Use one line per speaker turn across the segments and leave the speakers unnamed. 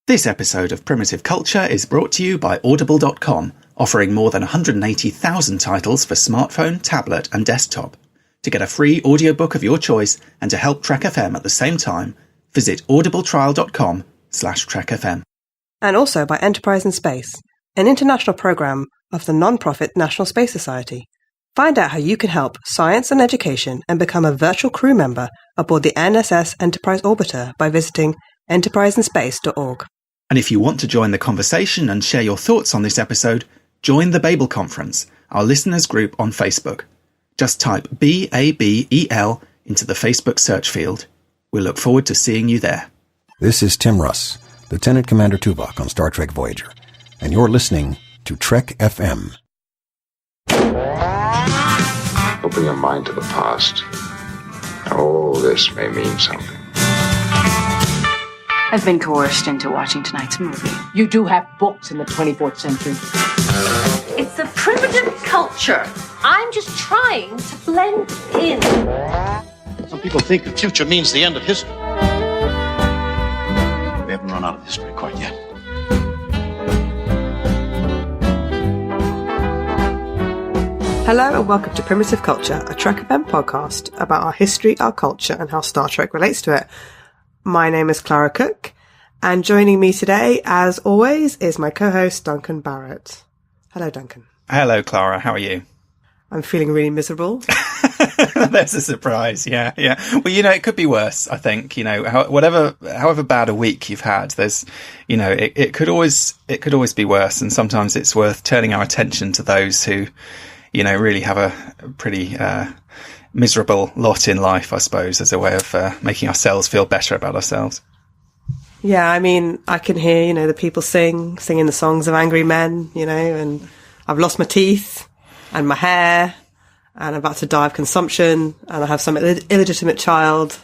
This episode of Primitive Culture is brought to you by Audible.com, offering more than 180,000 titles for smartphone, tablet and desktop. To get a free audiobook of your choice and to help Trek FM at the same time, visit audibletrial.com/trekfm.
And also by Enterprise in Space, an international programme of the non-profit National Space Society. Find out how you can help science and education and become a virtual crew member aboard the NSS Enterprise Orbiter by visiting enterpriseinspace.org.
And if you want to join the conversation and share your thoughts on this episode, join the Babel Conference, our listeners group on Facebook. Just type BABEL into the Facebook search field. We look forward to seeing you there.
This is Tim Russ, Lieutenant Commander Tuvok on Star Trek Voyager, and you're listening to Trek FM.
Open your mind to the past. All this may mean something.
I've been coerced into watching tonight's movie.
You do have books in the 24th century.
It's a primitive culture. I'm just trying to blend in.
Some people think the future means the end of history. We haven't run out of history quite yet.
Hello and welcome to Primitive Culture, a Trek FM podcast about our history, our culture and how Star Trek relates to it. My name is Clara Cook, and joining me today, as always, is my co-host Duncan Barrett. Hello, Duncan.
Hello, Clara. How are you?
I'm feeling really miserable.
There's a surprise. Yeah. Well, it could be worse, I think. However bad a week you've had, there's, it could always be worse. And sometimes it's worth turning our attention to those who, really have a pretty, miserable lot in life, I suppose, as a way of making ourselves feel better about ourselves.
Yeah, I mean, I can hear, the people singing the songs of angry men, and I've lost my teeth and my hair and I'm about to die of consumption and I have some illegitimate child,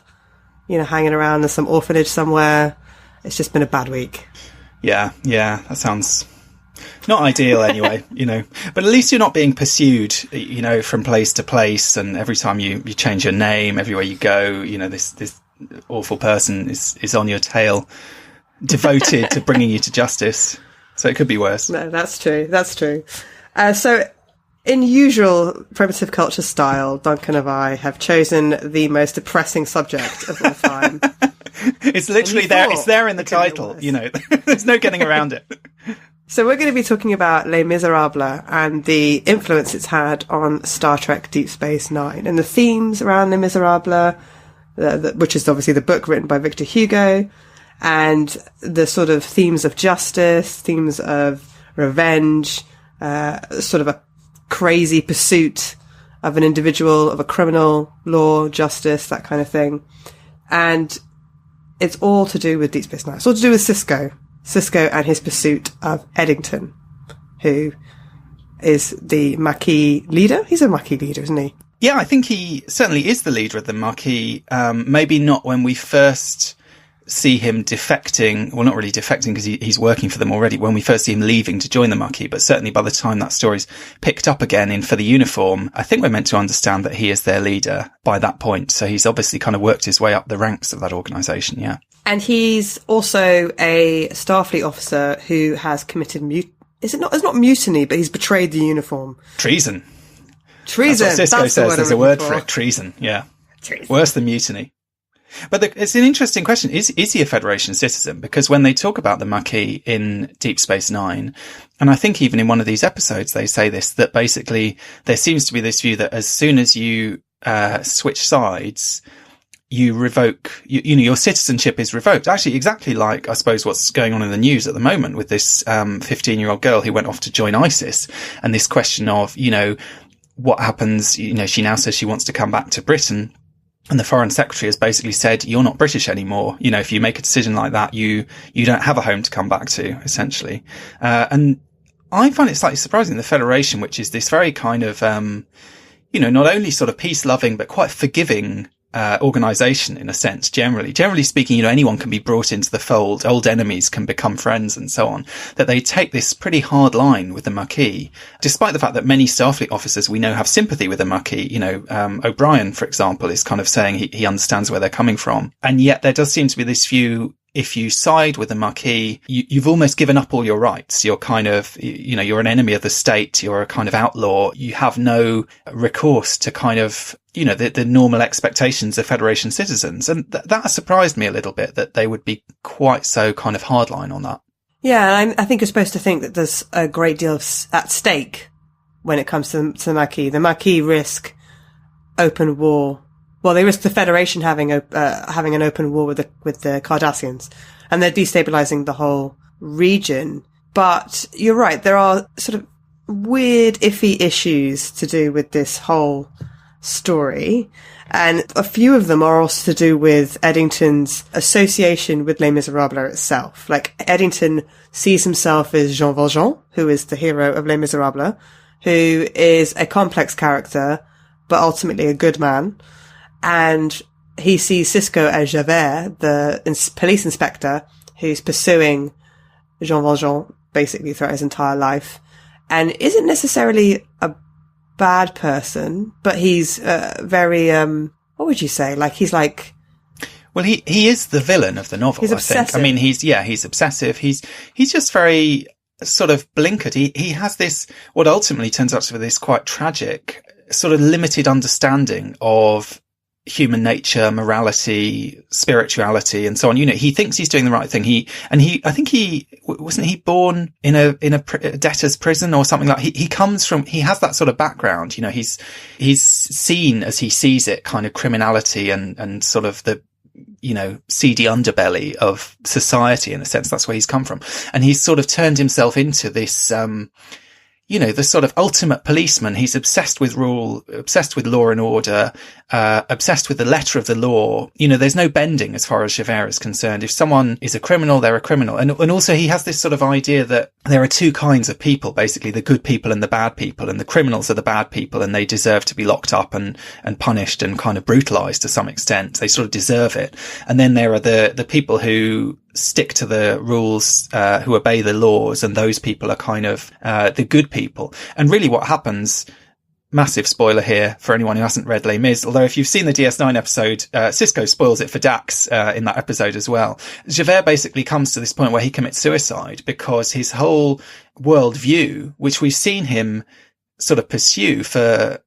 hanging around in some orphanage somewhere. It's just been a bad week. Yeah,
that sounds not ideal anyway, but at least you're not being pursued, from place to place. And every time you change your name, everywhere you go, this awful person is on your tail, devoted to bringing you to justice. So it could be worse.
No, that's true. So in usual primitive culture style, Duncan and I have chosen the most depressing subject of all time.
It's literally there. It's there in the title, there's no getting around it.
So we're going to be talking about Les Misérables and the influence it's had on Star Trek Deep Space Nine and the themes around Les Misérables, which is obviously the book written by Victor Hugo, and the sort of themes of justice, themes of revenge, sort of a crazy pursuit of an individual, of a criminal, law, justice, that kind of thing. And it's all to do with Deep Space Nine. It's all to do with Sisko and his pursuit of Eddington, who is the Maquis leader. He's a Maquis leader, isn't he?
Yeah, I think he certainly is the leader of the Maquis. Maybe not when we first see him defecting. Well, not really defecting because he's working for them already. When we first see him leaving to join the Maquis, but certainly by the time that story's picked up again in For the Uniform, I think we're meant to understand that he is their leader by that point. So he's obviously kind of worked his way up the ranks of that organisation, yeah. And
he's also a Starfleet officer who has committed it's not mutiny, but he's betrayed the uniform.
Treason.
That's what
Sisko says. There's a word for it. Treason. Yeah.
Treason.
Worse than mutiny. But it's an interesting question. Is he a Federation citizen? Because when they talk about the Maquis in Deep Space Nine, and I think even in one of these episodes they say this, that basically there seems to be this view that as soon as you switch sides, you revoke, your citizenship is revoked. Actually, exactly like, I suppose, what's going on in the news at the moment with this 15-year-old girl who went off to join ISIS, and this question of, what happens, she now says she wants to come back to Britain. And the Foreign Secretary has basically said, you're not British anymore. If you make a decision like that, you don't have a home to come back to, essentially. And I find it slightly surprising, the Federation, which is this very kind of, not only sort of peace-loving, but quite forgiving organisation in a sense, generally speaking, anyone can be brought into the fold, old enemies can become friends and so on, that they take this pretty hard line with the Maquis, despite the fact that many Starfleet officers we know have sympathy with the Maquis. O'Brien, for example, is kind of saying he understands where they're coming from. And yet there does seem to be this view if you side with the Maquis, you've almost given up all your rights. You're kind of, you're an enemy of the state. You're a kind of outlaw. You have no recourse to kind of, the normal expectations of Federation citizens. And that surprised me a little bit, that they would be quite so kind of hardline on that.
Yeah, and I think you're supposed to think that there's a great deal at stake when it comes to the Maquis. The Maquis risk open war. Well, they risk the Federation having an open war with the Cardassians, and they're destabilizing the whole region. But you're right, there are sort of weird, iffy issues to do with this whole story, and a few of them are also to do with Eddington's association with Les Misérables itself. Like, Eddington sees himself as Jean Valjean, who is the hero of Les Misérables, who is a complex character, but ultimately a good man. And he sees Sisko as Javert, the police inspector, who's pursuing Jean Valjean basically throughout his entire life, and isn't necessarily a bad person, but he's very, what would you say? Like, he's like...
Well, he is the villain of the novel,
he's obsessive.
I think. I mean, he's obsessive. He's just very sort of blinkered. He has this, what ultimately turns out to be this quite tragic, sort of limited understanding of human nature, morality, spirituality, and so on. He thinks he's doing the right thing. I think wasn't he born in a debtor's prison or something like. He comes from. He has that sort of background. He's seen, as he sees it, kind of criminality and sort of the seedy underbelly of society, in a sense. That's where he's come from, and he's sort of turned himself into this. The sort of ultimate policeman. He's obsessed with rule, obsessed with law and order, obsessed with the letter of the law. There's no bending as far as Javert is concerned. If someone is a criminal, they're a criminal. And also he has this sort of idea that there are two kinds of people, basically, the good people and the bad people, and the criminals are the bad people, and they deserve to be locked up and punished and kind of brutalized to some extent. They sort of deserve it. And then there are the people who stick to the rules, who obey the laws, and those people are kind of the good people. And really what happens, massive spoiler here for anyone who hasn't read Les Mis, although if you've seen the DS9 episode, Sisko spoils it for Dax in that episode as well. Javert basically comes to this point where he commits suicide because his whole worldview, which we've seen him sort of pursue for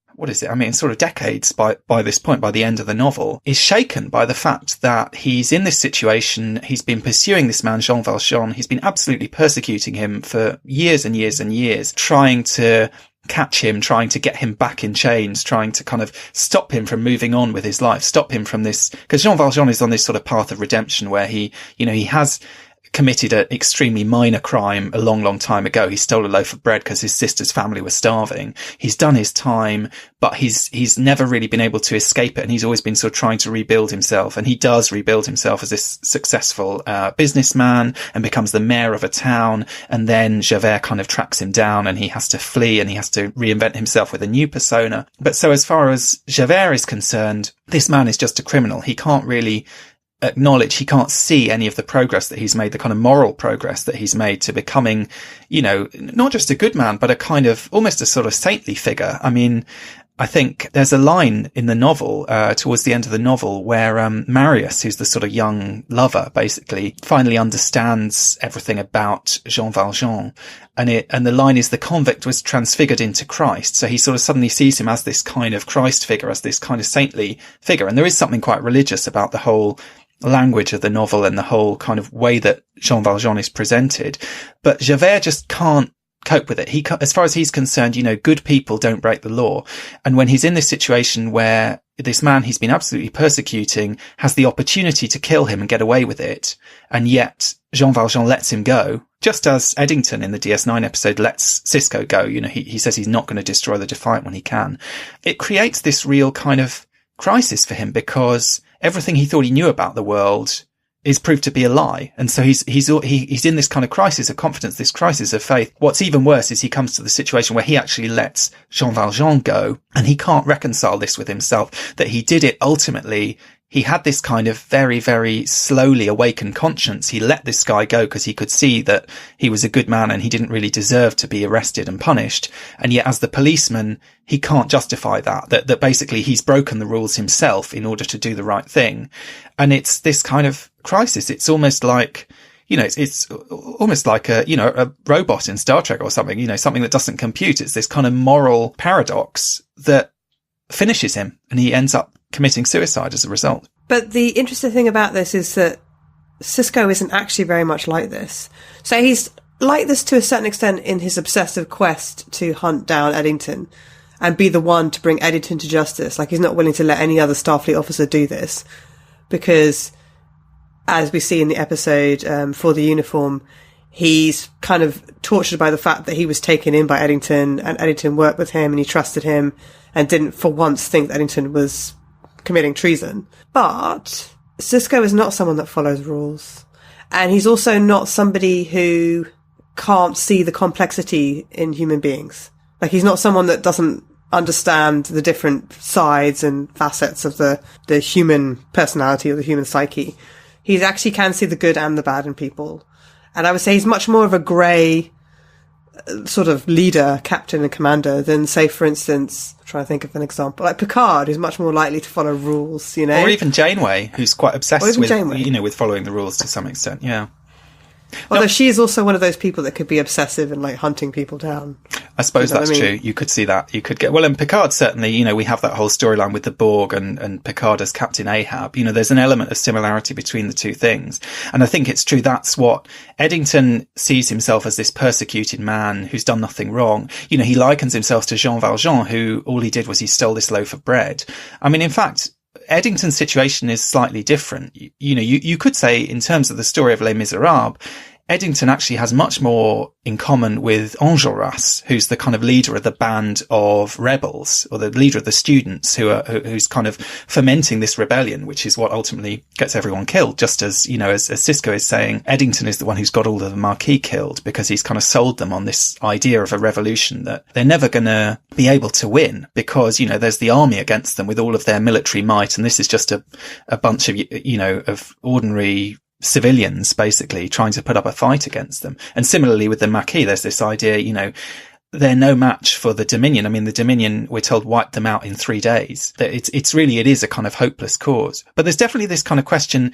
sort of decades by this point, by the end of the novel, is shaken by the fact that he's in this situation. He's been pursuing this man, Jean Valjean. He's been absolutely persecuting him for years and years and years, trying to catch him, trying to get him back in chains, trying to kind of stop him from moving on with his life, stop him from this, because Jean Valjean is on this sort of path of redemption where he has committed an extremely minor crime a long, long time ago. He stole a loaf of bread because his sister's family was starving. He's done his time, but he's never really been able to escape it. And he's always been sort of trying to rebuild himself. And he does rebuild himself as this successful businessman and becomes the mayor of a town. And then Javert kind of tracks him down and he has to flee and he has to reinvent himself with a new persona. But so as far as Javert is concerned, this man is just a criminal. He can't really acknowledge, he can't see any of the progress that he's made, the kind of moral progress that he's made to becoming, not just a good man, but a kind of almost a sort of saintly figure. I mean, I think there's a line in the novel, towards the end of the novel, where Marius, who's the sort of young lover, basically finally understands everything about Jean Valjean. And the line is, the convict was transfigured into Christ. So he sort of suddenly sees him as this kind of Christ figure, as this kind of saintly figure. And there is something quite religious about the whole language of the novel and the whole kind of way that Jean Valjean is presented. But Javert just can't cope with it. As far as he's concerned, good people don't break the law. And when he's in this situation where this man he's been absolutely persecuting has the opportunity to kill him and get away with it, and yet Jean Valjean lets him go, just as Eddington in the DS9 episode lets Sisko go. He says he's not going to destroy the Defiant when he can. It creates this real kind of crisis for him, because everything he thought he knew about the world is proved to be a lie. And so he's in this kind of crisis of confidence, this crisis of faith. What's even worse is he comes to the situation where he actually lets Jean Valjean go, and he can't reconcile this with himself, that he did it ultimately he had this kind of very, very slowly awakened conscience. He let this guy go because he could see that he was a good man and he didn't really deserve to be arrested and punished. And yet as the policeman, he can't justify that basically he's broken the rules himself in order to do the right thing. And it's this kind of crisis. It's almost like, it's almost like a robot in Star Trek or something, something that doesn't compute. It's this kind of moral paradox that finishes him and he ends up committing suicide as a result.
But the interesting thing about this is that Sisko isn't actually very much like this. So he's like this to a certain extent in his obsessive quest to hunt down Eddington and be the one to bring Eddington to justice. Like, he's not willing to let any other Starfleet officer do this because, as we see in the episode For the Uniform, he's kind of tortured by the fact that he was taken in by Eddington and Eddington worked with him and he trusted him and didn't for once think that Eddington was committing treason. But Sisko is not someone that follows rules. And he's also not somebody who can't see the complexity in human beings. Like, he's not someone that doesn't understand the different sides and facets of the human personality or the human psyche. He actually can see the good and the bad in people. And I would say he's much more of a grey sort of leader, captain and commander than, say, for instance, I'm trying to think of an example, like Picard, who's much more likely to follow rules, Or
even Janeway, who's quite obsessed with, with following the rules to some extent, yeah.
Although she is also one of those people that could be obsessive and like hunting people down.
I suppose that's true. You could see that. You could get, and Picard certainly, we have that whole storyline with the Borg and Picard as Captain Ahab. There's an element of similarity between the two things. And I think it's true. That's what Eddington sees himself as, this persecuted man who's done nothing wrong. He likens himself to Jean Valjean, who all he did was he stole this loaf of bread. I mean, in fact, Eddington's situation is slightly different. You could say, in terms of the story of Les Misérables, Eddington actually has much more in common with Enjolras, who's the kind of leader of the band of rebels, or the leader of the students who's kind of fomenting this rebellion, which is what ultimately gets everyone killed. Just as, as Sisko is saying, Eddington is the one who's got all of the Maquis killed because he's kind of sold them on this idea of a revolution that they're never going to be able to win because, there's the army against them with all of their military might. And this is just a bunch of, of ordinary civilians basically trying to put up a fight against them. And similarly with the Maquis, there's this idea, they're no match for the Dominion. I mean, the Dominion, we're told, wiped them out in 3 days. It is a kind of hopeless cause. But there's definitely this kind of question.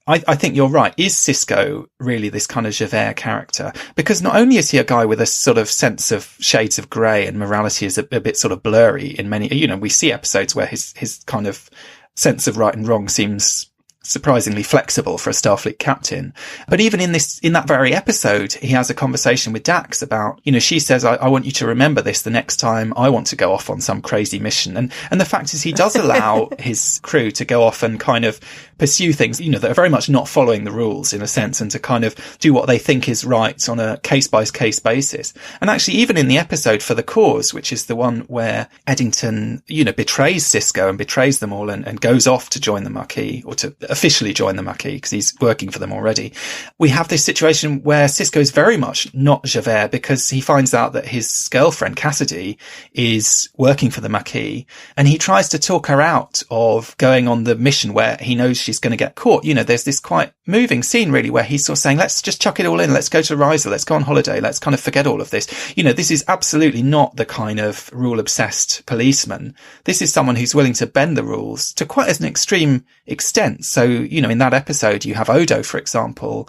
I think you're right. Is Sisko really this kind of Javert character? Because not only is he a guy with a sort of sense of shades of grey and morality is a bit sort of blurry in many, we see episodes where his kind of sense of right and wrong seems surprisingly flexible for a Starfleet captain. But even in that very episode, he has a conversation with Dax about, she says, I want you to remember this the next time I want to go off on some crazy mission. And the fact is he does allow his crew to go off and kind of pursue things, that are very much not following the rules in a sense, and to kind of do what they think is right on a case by case basis. And actually, even in the episode For the Cause, which is the one where Eddington, betrays Sisko and betrays them all and goes off to join the Maquis, or to officially join the Maquis because he's working for them already. We have this situation where Sisko is very much not Javert because he finds out that his girlfriend Cassidy is working for the Maquis, and he tries to talk her out of going on the mission where he knows she's going to get caught. There's this quite moving scene really where he's sort of saying, let's just chuck it all in. Let's go to Risa. Let's go on holiday. Let's kind of forget all of this. This is absolutely not the kind of rule obsessed policeman. This is someone who's willing to bend the rules to quite an extreme extent. So, in that episode, you have Odo, for example,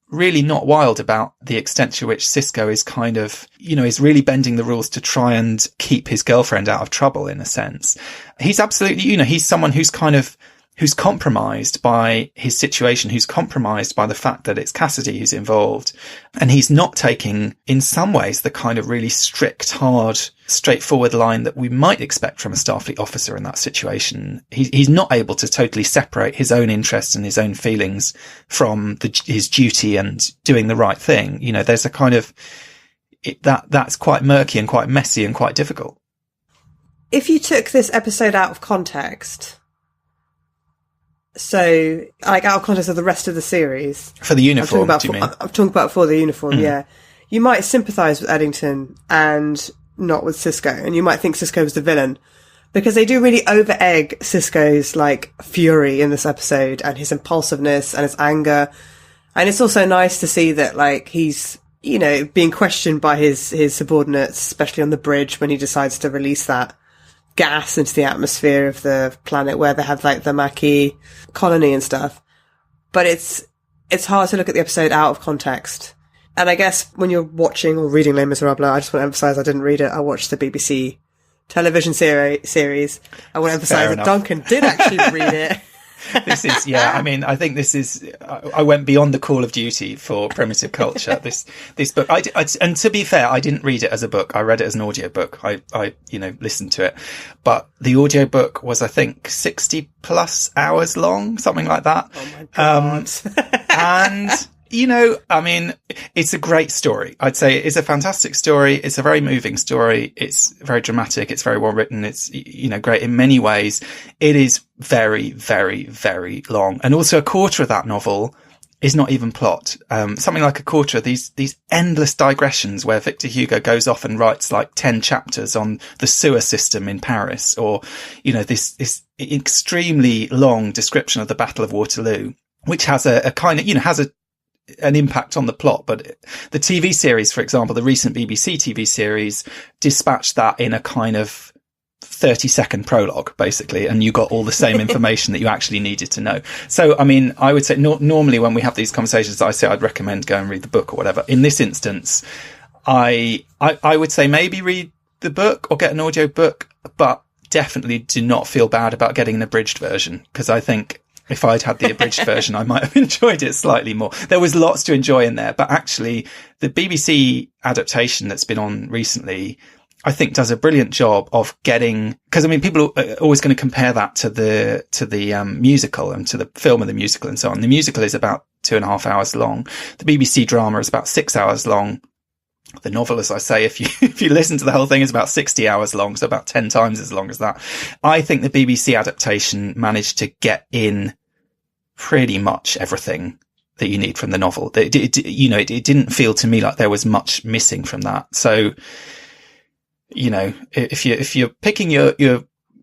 really not wild about the extent to which Sisko is kind of, is really bending the rules to try and keep his girlfriend out of trouble, in a sense. He's absolutely, he's someone who's compromised by his situation, who's compromised by the fact that it's Cassidy who's involved. And he's not taking, in some ways, the kind of really strict, hard, straightforward line that we might expect from a Starfleet officer in that situation. He's not able to totally separate his own interests and his own feelings from his duty and doing the right thing. There's a kind of, that's quite murky and quite messy and quite difficult.
If you took this episode out of context, so, out of context of the rest of the series.
For the Uniform, do you mean?
I'm talking about For the Uniform, yeah. You might sympathise with Eddington and not with Sisko, and you might think Sisko was the villain. because they do really over-egg Sisko's, like, fury in this episode, and his impulsiveness and his anger. And it's also nice to see that, like, he's, you know, being questioned by his subordinates, especially on the bridge when he decides to release that gas into the atmosphere of the planet where they have, like, the Maquis colony and stuff. But it's hard to look at the episode out of context. And I guess when you're watching or reading Les Misérables, I just want to emphasize I didn't read it. I watched the BBC television series. I want to emphasize that Duncan did actually read it.
This is, yeah, I mean, I think this is, I went beyond the call of duty for primitive culture. This book, and to be fair, I didn't read it as a book. I read it as an audiobook. I listened to it, but the audiobook was, I think, 60 plus hours long, something like that.
Oh my God.
And, you know, I mean, it's a great story. I'd say it's a fantastic story. It's a very moving story. It's very dramatic. It's very well written. It's, you know, great in many ways. It is very, very, very long. And also a quarter of that novel is not even plot. Something like a quarter of these endless digressions where Victor Hugo goes off and writes like 10 chapters on the sewer system in Paris, or, you know, this extremely long description of the Battle of Waterloo, which has a kind of, you know, has an impact on the plot. But the TV series, for example, the recent BBC TV series, dispatched that in a kind of 30-second prologue, basically, and you got all the same information that you actually needed to know. So, I mean, I would say normally when we have these conversations, I say I'd recommend go and read the book or whatever. In this instance, I would say maybe read the book or get an audio book, but definitely do not feel bad about getting an abridged version, because I think if I'd had the abridged version, I might have enjoyed it slightly more. There was lots to enjoy in there, but actually the BBC adaptation that's been on recently, I think, does a brilliant job of getting, because I mean, people are always going to compare that to the musical and to the film of the musical and so on. The musical is about 2.5 hours long. The BBC drama is about 6 hours long. The novel, as I say, if you listen to the whole thing, is about 60 hours long, so about 10 times as long as that. I think the BBC adaptation managed to get in pretty much everything that you need from the novel. It didn't feel to me like there was much missing from that. So, you know, if you're picking your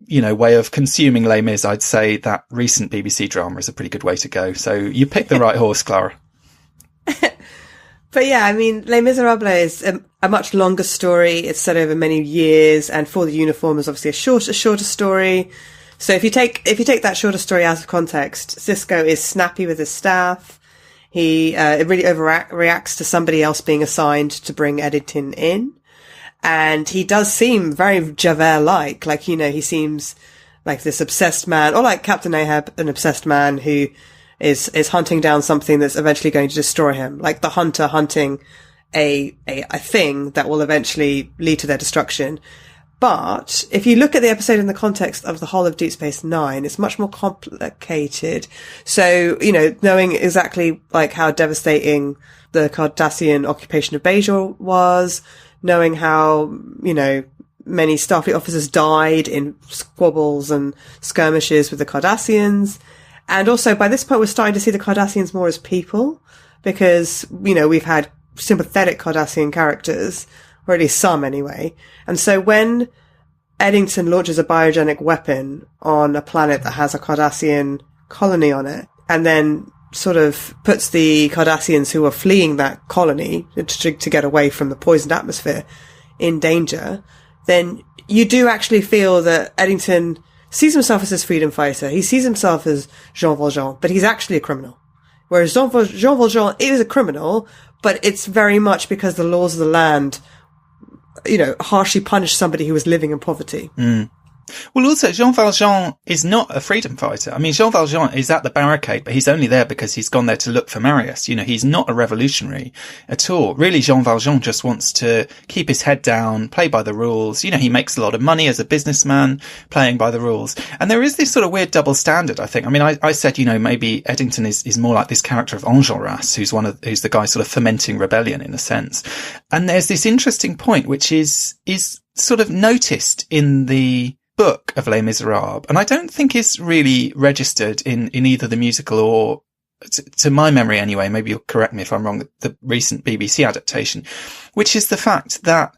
way of consuming Les Mis, I'd say that recent BBC drama is a pretty good way to go. So you picked the right horse, Clara.
But yeah, I mean, Les Misérables is a much longer story. It's set over many years, and For the Uniform is obviously a shorter story. So if you take that shorter story out of context, Sisko is snappy with his staff. He really overreacts to somebody else being assigned to bring Eddington in. And he does seem very Javert-like. Like, you know, he seems like this obsessed man, or like Captain Ahab, an obsessed man who is hunting down something that's eventually going to destroy him. Like the hunter hunting a thing that will eventually lead to their destruction. But if you look at the episode in the context of the whole of Deep Space Nine, it's much more complicated. So, you know, knowing exactly like how devastating the Cardassian occupation of Bajor was, knowing how, you know, many Starfleet officers died in squabbles and skirmishes with the Cardassians. And also by this point, we're starting to see the Cardassians more as people, because, you know, we've had sympathetic Cardassian characters, or at least some anyway. And so when Eddington launches a biogenic weapon on a planet that has a Cardassian colony on it, and then sort of puts the Cardassians who are fleeing that colony to get away from the poisoned atmosphere in danger, then you do actually feel that Eddington sees himself as this freedom fighter. He sees himself as Jean Valjean, but he's actually a criminal. Whereas Jean Valjean is a criminal, but it's very much because the laws of the land, you know, harshly punish somebody who was living in poverty.
Mm. Well, also, Jean Valjean is not a freedom fighter. I mean, Jean Valjean is at the barricade, but he's only there because he's gone there to look for Marius. You know, he's not a revolutionary at all. Really, Jean Valjean just wants to keep his head down, play by the rules. You know, he makes a lot of money as a businessman playing by the rules. And there is this sort of weird double standard, I think. I mean, I said, you know, maybe Eddington is more like this character of Enjolras, who's the guy sort of fomenting rebellion in a sense. And there's this interesting point, which is sort of noticed in the book of Les Misérables, and I don't think is really registered in either the musical or, to my memory anyway, maybe you'll correct me if I'm wrong, the recent BBC adaptation, which is the fact that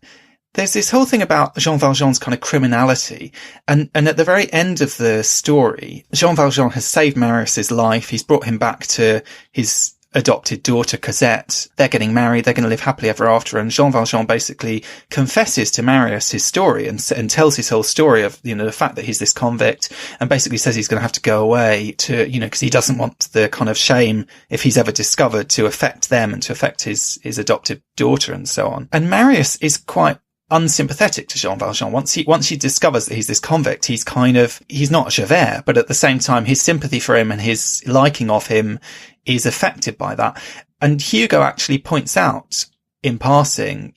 there's this whole thing about Jean Valjean's kind of criminality. And at the very end of the story, Jean Valjean has saved Marius's life. He's brought him back to his adopted daughter, Cosette. They're getting married. They're going to live happily ever after. And Jean Valjean basically confesses to Marius his story and tells his whole story of, the fact that he's this convict, and basically says he's going to have to go away to, because he doesn't want the kind of shame, if he's ever discovered, to affect them and to affect his adopted daughter and so on. And Marius is quite unsympathetic to Jean Valjean. Once he discovers that he's this convict, he's not Javert, but at the same time, his sympathy for him and his liking of him is affected by that. And Hugo actually points out in passing,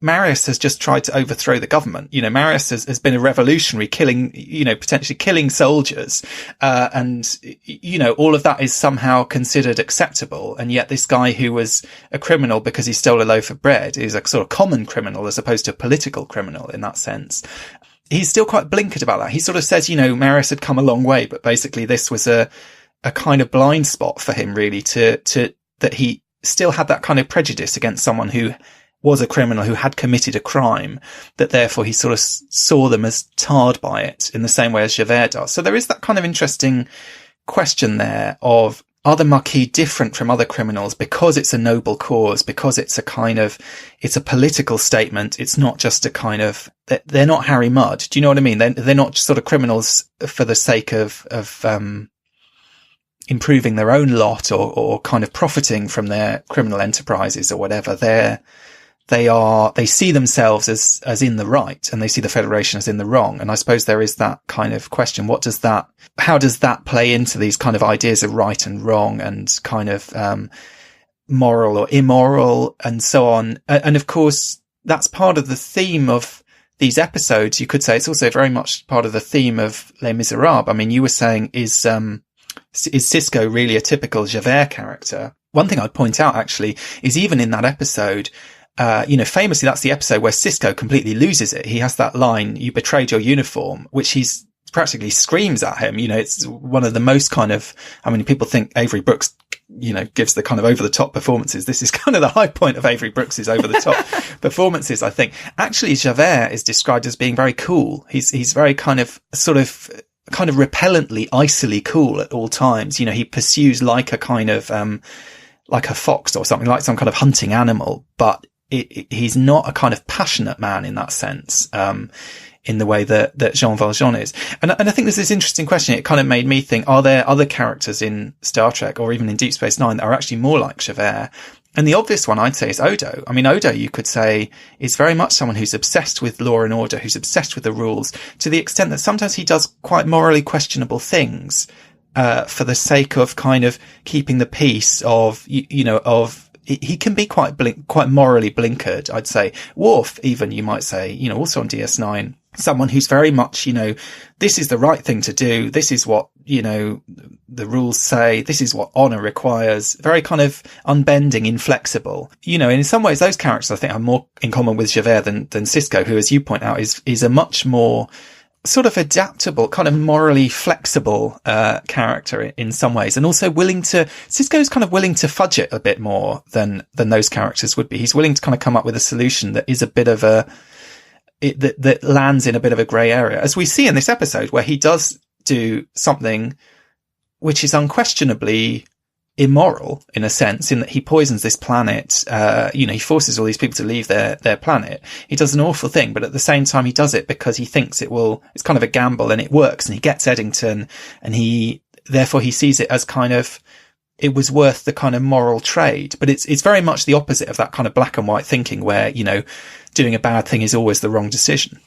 Marius has just tried to overthrow the government. Marius has been a revolutionary, potentially killing soldiers. And all of that is somehow considered acceptable. And yet this guy who was a criminal because he stole a loaf of bread is a sort of common criminal as opposed to a political criminal in that sense. He's still quite blinkered about that. He sort of says, Marius had come a long way, but basically this was a kind of blind spot for him, really, that he still had that kind of prejudice against someone who was a criminal, who had committed a crime, that therefore he sort of saw them as tarred by it in the same way as Javert does. So there is that kind of interesting question there of, are the Maquis different from other criminals because it's a noble cause, because it's a political statement. It's not just a kind of, they're not Harry Mudd. Do you know what I mean? They're not just sort of criminals for the sake of improving their own lot or kind of profiting from their criminal enterprises or whatever. They see themselves as in the right, and they see the Federation as in the wrong. And I suppose there is that kind of question. How does that play into these kind of ideas of right and wrong and kind of, moral or immoral and so on? And of course, that's part of the theme of these episodes. You could say it's also very much part of the theme of Les Misérables. I mean, you were saying, is Sisko really a typical Javert character? One thing I'd point out actually is even in that episode, famously that's the episode where Sisko completely loses it. He has that line, "You betrayed your uniform," which he's practically screams at him. It's one of the most kind of, people think Avery Brooks, gives the kind of over the top performances. This is kind of the high point of Avery Brooks's over the top performances, I think. Actually, Javert is described as being very cool. He's very kind of repellently, icily cool at all times. He pursues like a kind of, like a fox or something, like some kind of hunting animal, but he's not a kind of passionate man in that sense, in the way that Jean Valjean is. And I think there's this interesting question. It kind of made me think, are there other characters in Star Trek or even in Deep Space Nine that are actually more like Javert? And the obvious one I'd say is Odo. Odo, you could say, is very much someone who's obsessed with law and order, who's obsessed with the rules, to the extent that sometimes he does quite morally questionable things, for the sake of kind of keeping the peace of, he can be quite morally blinkered, I'd say. Worf, even, you might say, also on DS9, someone who's very much, this is the right thing to do. This is what, the rules say. This is what honor requires. Very kind of unbending, inflexible. In some ways, those characters, I think, have more in common with Javert than Sisko, who, as you point out, is a much more sort of adaptable, kind of morally flexible, character in some ways. And also Sisko's kind of willing to fudge it a bit more than those characters would be. He's willing to kind of come up with a solution that is a bit of that lands in a bit of a grey area, as we see in this episode, where he does do something which is unquestionably immoral in a sense, in that he poisons this planet. He forces all these people to leave their planet. He does an awful thing, but at the same time, he does it because he thinks it's kind of a gamble, and it works, and he gets Eddington, and therefore he sees it as kind of, it was worth the kind of moral trade. But it's very much the opposite of that kind of black and white thinking where, doing a bad thing is always the wrong decision.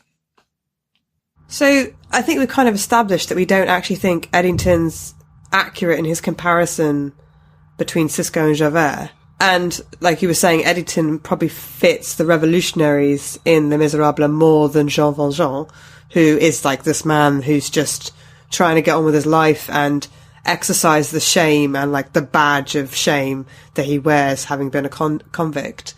So I think we've kind of established that we don't actually think Eddington's accurate in his comparison between Sisko and Javert. And like you were saying, Eddington probably fits the revolutionaries in Les Misérables more than Jean Valjean, who is like this man who's just trying to get on with his life and exercise the shame and like the badge of shame that he wears having been a convict.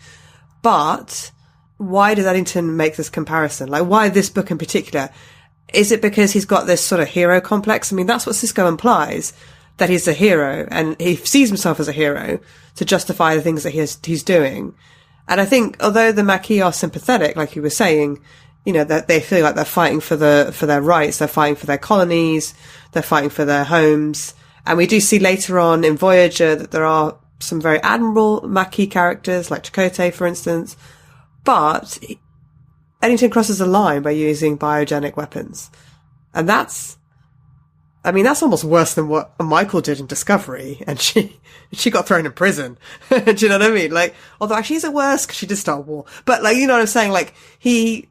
But why does Eddington make this comparison? Like, why this book in particular? Is it because he's got this sort of hero complex? That's what Sisko implies, that he's a hero, and he sees himself as a hero to justify the things that he's doing. And I think, although the Maquis are sympathetic, like you were saying, you know, that they feel like they're fighting for their rights, they're fighting for their colonies, they're fighting for their homes. And we do see later on in Voyager that there are some very admirable Maquis characters, like Chakotay, for instance. But Eddington crosses a line by using biogenic weapons. And that's almost worse than what Michael did in Discovery. And she got thrown in prison. Do you know what I mean? Like, although actually is it worse? Cause she did start a war. But like, you know what I'm saying? Like, he's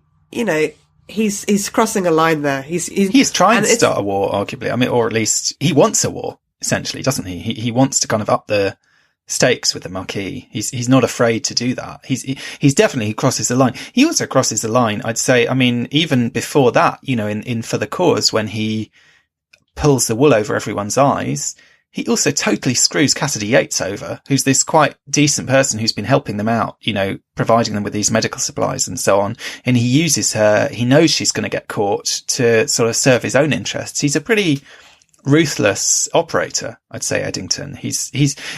crossing a line there.
He's trying to start a war, arguably. I mean, or at least he wants a war, essentially, doesn't he? He wants to kind of up the stakes with the Maquis. He's not afraid to do that. He crosses the line. He also crosses the line, I'd say, I mean, even before that, you know, in For the Cause, when he pulls the wool over everyone's eyes, he also totally screws Cassidy Yates over, who's this quite decent person who's been helping them out, you know, providing them with these medical supplies and so on. And he uses her, he knows she's going to get caught to sort of serve his own interests. He's a pretty ruthless operator, I'd say, Eddington.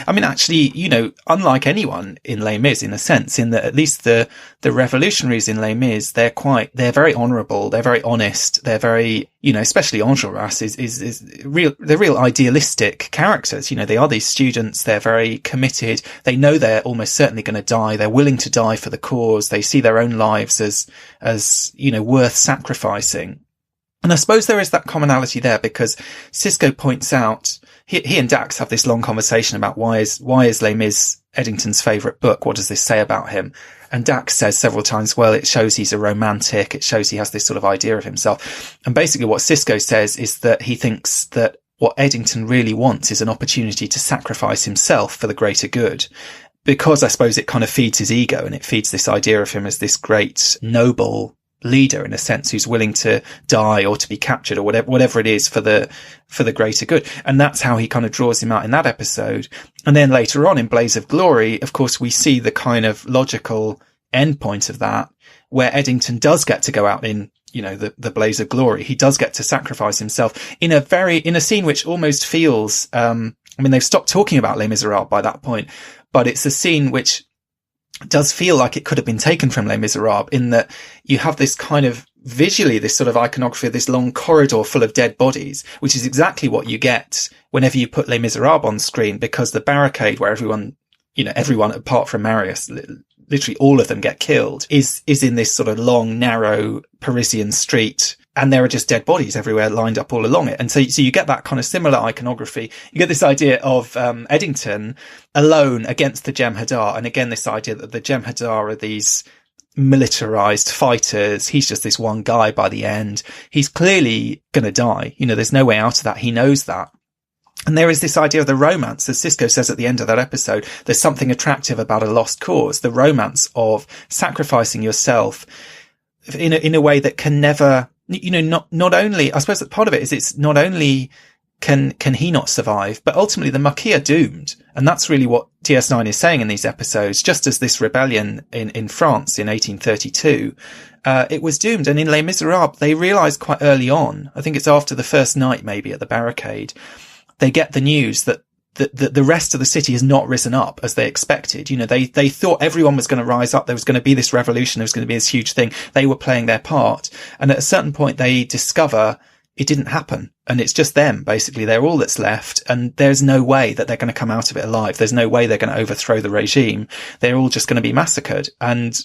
I mean, actually, you know, unlike anyone in Les Mis, in a sense, in that at least the revolutionaries in Les Mis, they're very honourable, they're very honest, they're very, you know, especially Enjolras they're real idealistic characters. You know, they are these students, they're very committed, they know they're almost certainly going to die, they're willing to die for the cause, they see their own lives as, you know, worth sacrificing. And I suppose there is that commonality there because Sisko points out, he and Dax have this long conversation about why is Les Mis Eddington's favourite book? What does this say about him? And Dax says several times, well, it shows he's a romantic. It shows he has this sort of idea of himself. And basically what Sisko says is that he thinks that what Eddington really wants is an opportunity to sacrifice himself for the greater good. Because I suppose it kind of feeds his ego and it feeds this idea of him as this great noble leader, in a sense, who's willing to die or to be captured or whatever it is for the greater good. And that's how he kind of draws him out in that episode. And then later on in Blaze of Glory, of course, we see the kind of logical endpoint of that, where Eddington does get to go out in, you know, the Blaze of Glory. He does get to sacrifice himself in a scene which almost feels, I mean, they've stopped talking about Les Misérables by that point, but it's a scene which does feel like it could have been taken from Les Misérables, in that you have this kind of visually, this sort of iconography of this long corridor full of dead bodies, which is exactly what you get whenever you put Les Misérables on screen, because the barricade where everyone apart from Marius, literally all of them get killed, is in this sort of long, narrow Parisian street. And there are just dead bodies everywhere lined up all along it. And so you get that kind of similar iconography. You get this idea of Eddington alone against the Jem'Hadar. And again, this idea that the Jem'Hadar are these militarized fighters. He's just this one guy by the end. He's clearly going to die. You know, there's no way out of that. He knows that. And there is this idea of the romance, as Sisko says at the end of that episode, there's something attractive about a lost cause, the romance of sacrificing yourself in a way that can never, you know, not only, I suppose that part of it is it's not only can he not survive, but ultimately the Maquis are doomed. And that's really what DS9 is saying in these episodes. Just as this rebellion in France in 1832, it was doomed. And in Les Misérables, they realized quite early on, I think it's after the first night maybe at the barricade, they get the news that the rest of the city has not risen up as they expected. You know, they thought everyone was going to rise up. There was going to be this revolution. There was going to be this huge thing. They were playing their part. And at a certain point, they discover it didn't happen. And it's just them, basically. They're all that's left. And there's no way that they're going to come out of it alive. There's no way they're going to overthrow the regime. They're all just going to be massacred. And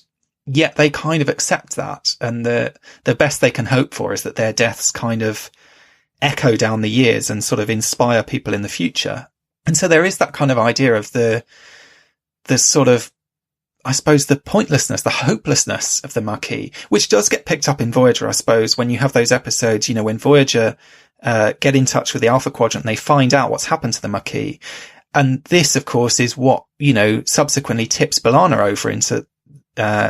yet they kind of accept that. And the best they can hope for is that their deaths kind of echo down the years and sort of inspire people in the future. And so there is that kind of idea of the sort of, I suppose, the pointlessness, the hopelessness of the Maquis, which does get picked up in Voyager, I suppose, when you have those episodes, you know, when Voyager get in touch with the Alpha Quadrant and they find out what's happened to the Maquis. And this, of course, is what, you know, subsequently tips B'Elanna over into,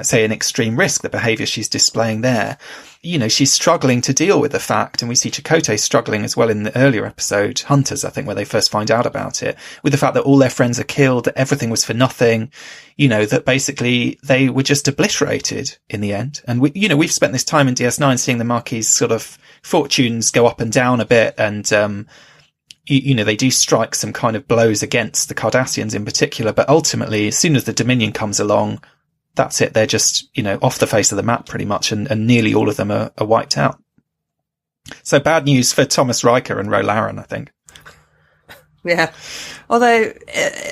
say, an extreme risk, the behaviour she's displaying there. You know, she's struggling to deal with the fact, and we see Chakotay struggling as well in the earlier episode, Hunters, I think, where they first find out about it, with the fact that all their friends are killed, that everything was for nothing, you know, that basically they were just obliterated in the end. And we've spent this time in DS9 seeing the Maquis sort of fortunes go up and down a bit, and, you know, they do strike some kind of blows against the Cardassians in particular, but ultimately, as soon as the Dominion comes along, that's it. They're just, off the face of the map pretty much, and nearly all of them are wiped out. So bad news for Thomas Riker and Ro Laren, I think.
Yeah. Although,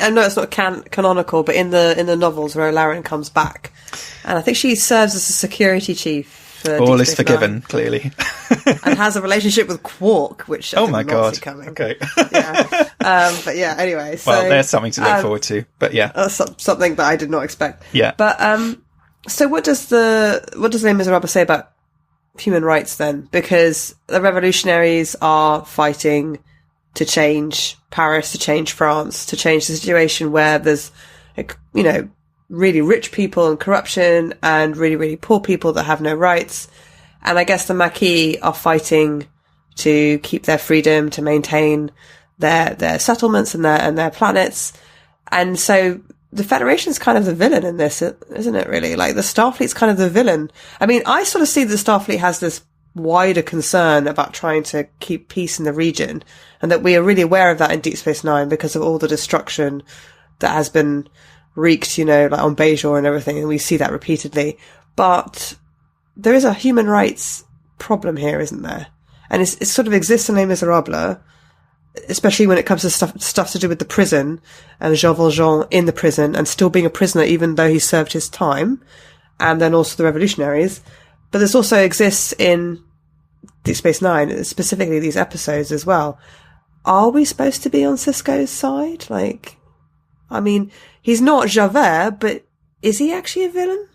I know it's not canonical, but in the novels, Ro Laren comes back. And I think she serves as a security chief.
All is forgiven, clearly.
And has a relationship with Quark, which I
oh my god,
see coming.
Okay.
Yeah. But yeah, anyway. So,
well, there's something to look forward to, but yeah.
Something that I did not expect.
Yeah.
But, so what does Les Misérables say about human rights then? Because the revolutionaries are fighting to change Paris, to change France, to change the situation where there's, really rich people and corruption and really, really poor people that have no rights. And I guess the Maquis are fighting to keep their freedom, to maintain their settlements and their planets. And so the Federation's kind of the villain in this, isn't it really? Like the Starfleet's kind of the villain. I mean, I sort of see the Starfleet has this wider concern about trying to keep peace in the region, and that we are really aware of that in Deep Space Nine because of all the destruction that has been wreaked, like on Valjean and everything, and we see that repeatedly. But there is a human rights problem here, isn't there? And it sort of exists in Les Misérables, especially when it comes to stuff to do with the prison and Jean Valjean in the prison and still being a prisoner even though he served his time, and then also the revolutionaries. But this also exists in Deep Space Nine, specifically these episodes as well. Are we supposed to be on Sisko's side? He's not Javert, but is he actually a villain?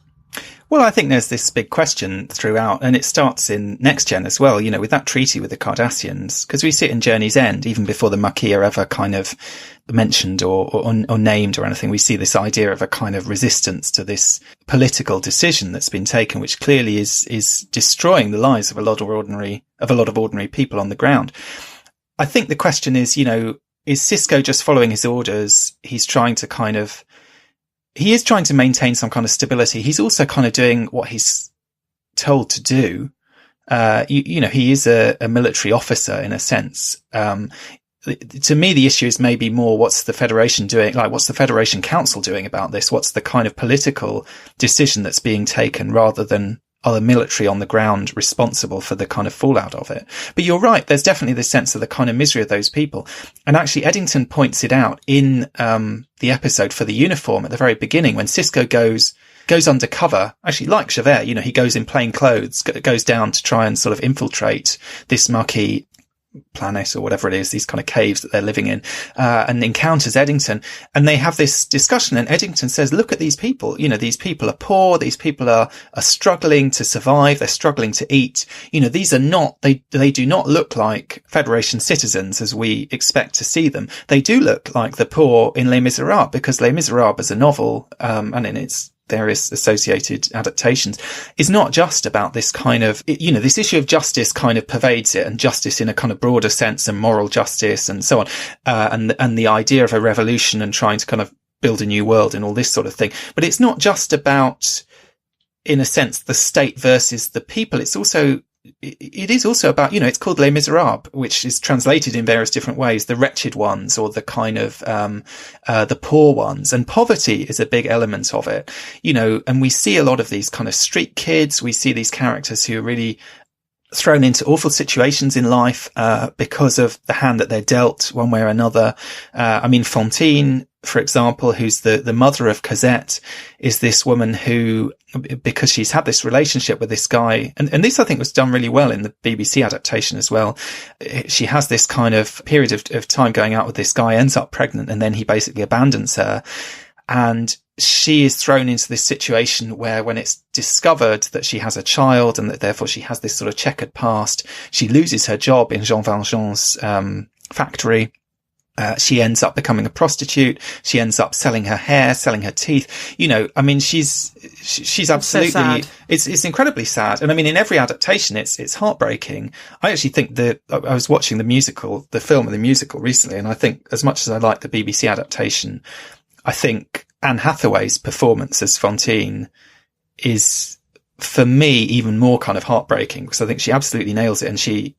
Well, I think there's this big question throughout, and it starts in Next Gen as well, with that treaty with the Cardassians, because we see it in Journey's End, even before the Maquis are ever kind of mentioned or named or anything. We see this idea of a kind of resistance to this political decision that's been taken, which clearly is destroying the lives of a lot of ordinary people on the ground. I think the question is, is Sisko just following his orders? He is trying to maintain some kind of stability. He's also kind of doing what he's told to do. He is a military officer in a sense. To me, the issue is maybe more what's the Federation doing? Like, what's the Federation Council doing about this? What's the kind of political decision that's being taken rather than are the military on the ground responsible for the kind of fallout of it? But you're right. There's definitely this sense of the kind of misery of those people. And actually Eddington points it out in, the episode for the uniform at the very beginning when Sisko goes undercover, actually like Javert, he goes in plain clothes, goes down to try and sort of infiltrate this Maquis planet or whatever it is, these kind of caves that they're living in, and encounters Eddington, and they have this discussion, and Eddington says, look at these people, these people are poor, these people are struggling to survive, they're struggling to eat, these are not, they do not look like Federation citizens as we expect to see them. They do look like the poor in Les Misérables, because Les Misérables is a novel, and in its various associated adaptations, is not just about this kind of, this issue of justice kind of pervades it, and justice in a kind of broader sense, and moral justice and so on, and the idea of a revolution and trying to kind of build a new world and all this sort of thing. But it's not just about, in a sense, the state versus the people. It is also about, it's called Les Misérables, which is translated in various different ways, the wretched ones, or the kind of, the poor ones. And poverty is a big element of it, and we see a lot of these kind of street kids. We see these characters who are really thrown into awful situations in life, because of the hand that they're dealt one way or another. Fantine, for example, who's the mother of Cosette, is this woman who, because she's had this relationship with this guy, and this I think was done really well in the BBC adaptation as well. She has this kind of period of time going out with this guy, ends up pregnant, and then he basically abandons her. And she is thrown into this situation where, when it's discovered that she has a child and that therefore she has this sort of checkered past, she loses her job in Jean Valjean's factory. She ends up becoming a prostitute. She ends up selling her hair, selling her teeth. She's absolutely,
so
it's incredibly sad. And in every adaptation, it's heartbreaking. I actually think I was watching the film of the musical recently, and I think, as much as I like the BBC adaptation, I think Anne Hathaway's performance as Fantine is, for me, even more kind of heartbreaking, because I think she absolutely nails it, and she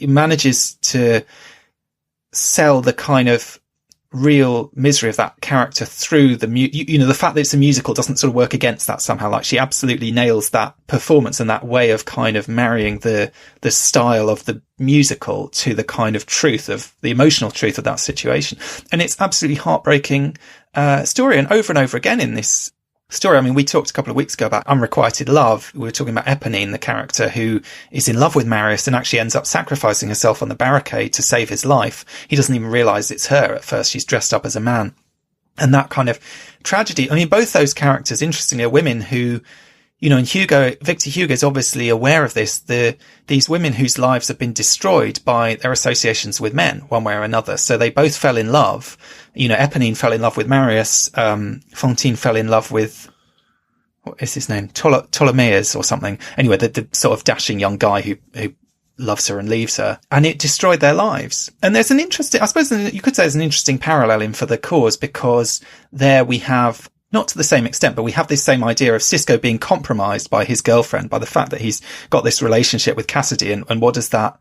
manages to sell the kind of real misery of that character through the fact that it's a musical doesn't sort of work against that somehow. Like, she absolutely nails that performance and that way of kind of marrying the style of the musical to the kind of truth of the emotional truth of that situation. And it's absolutely heartbreaking story. And over again in this story, I mean, we talked a couple of weeks ago about unrequited love. We were talking about Eponine, the character who is in love with Marius and actually ends up sacrificing herself on the barricade to save his life. He doesn't even realise it's her at first. She's dressed up as a man. And that kind of tragedy. I mean, both those characters, interestingly, are women who, you know, and Victor Hugo is obviously aware of this. These women whose lives have been destroyed by their associations with men, one way or another. So they both fell in love. You know, Eponine fell in love with Marius. Fantine fell in love with, what is his name? Ptolemaeus or something. Anyway, the sort of dashing young guy who loves her and leaves her, and it destroyed their lives. And there's an interesting, I suppose you could say there's an interesting parallel in For the Cause, because there we have, not to the same extent, but we have this same idea of Sisko being compromised by his girlfriend, by the fact that he's got this relationship with Cassidy. And what does that,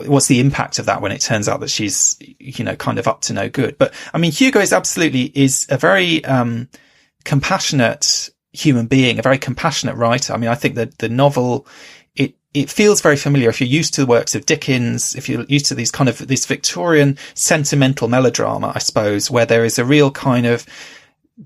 what's the impact of that when it turns out that she's, you know, kind of up to no good? But I mean, Hugo is a very, compassionate human being, a very compassionate writer. I mean, I think that the novel, it feels very familiar if you're used to the works of Dickens, if you're used to these kind of, this Victorian sentimental melodrama, I suppose, where there is a real kind of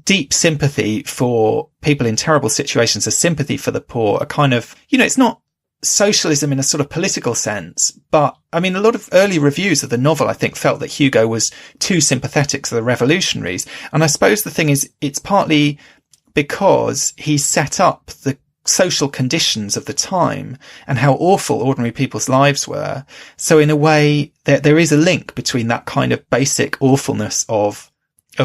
deep sympathy for people in terrible situations, a sympathy for the poor, a kind of, you know, it's not socialism in a sort of political sense, but I mean, a lot of early reviews of the novel, I think, felt that Hugo was too sympathetic to the revolutionaries. And I suppose the thing is, it's partly because he set up the social conditions of the time and how awful ordinary people's lives were. So in a way, there is a link between that kind of basic awfulness of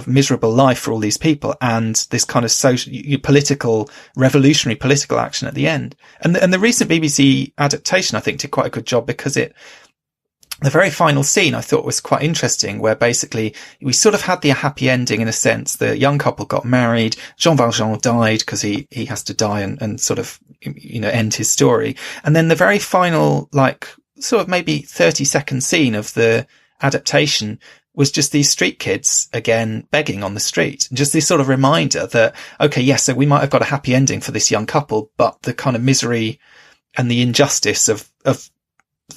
miserable life for all these people and this kind of social, revolutionary political action at the end. And the recent BBC adaptation, I think, did quite a good job, because the very final scene I thought was quite interesting, where basically we sort of had the happy ending in a sense. The young couple got married. Jean Valjean died because he has to die and sort of, you know, end his story. And then the very final, like, sort of maybe 30-second scene of the adaptation was just these street kids again begging on the street. Just this sort of reminder that, okay, yes, so we might have got a happy ending for this young couple, but the kind of misery and the injustice of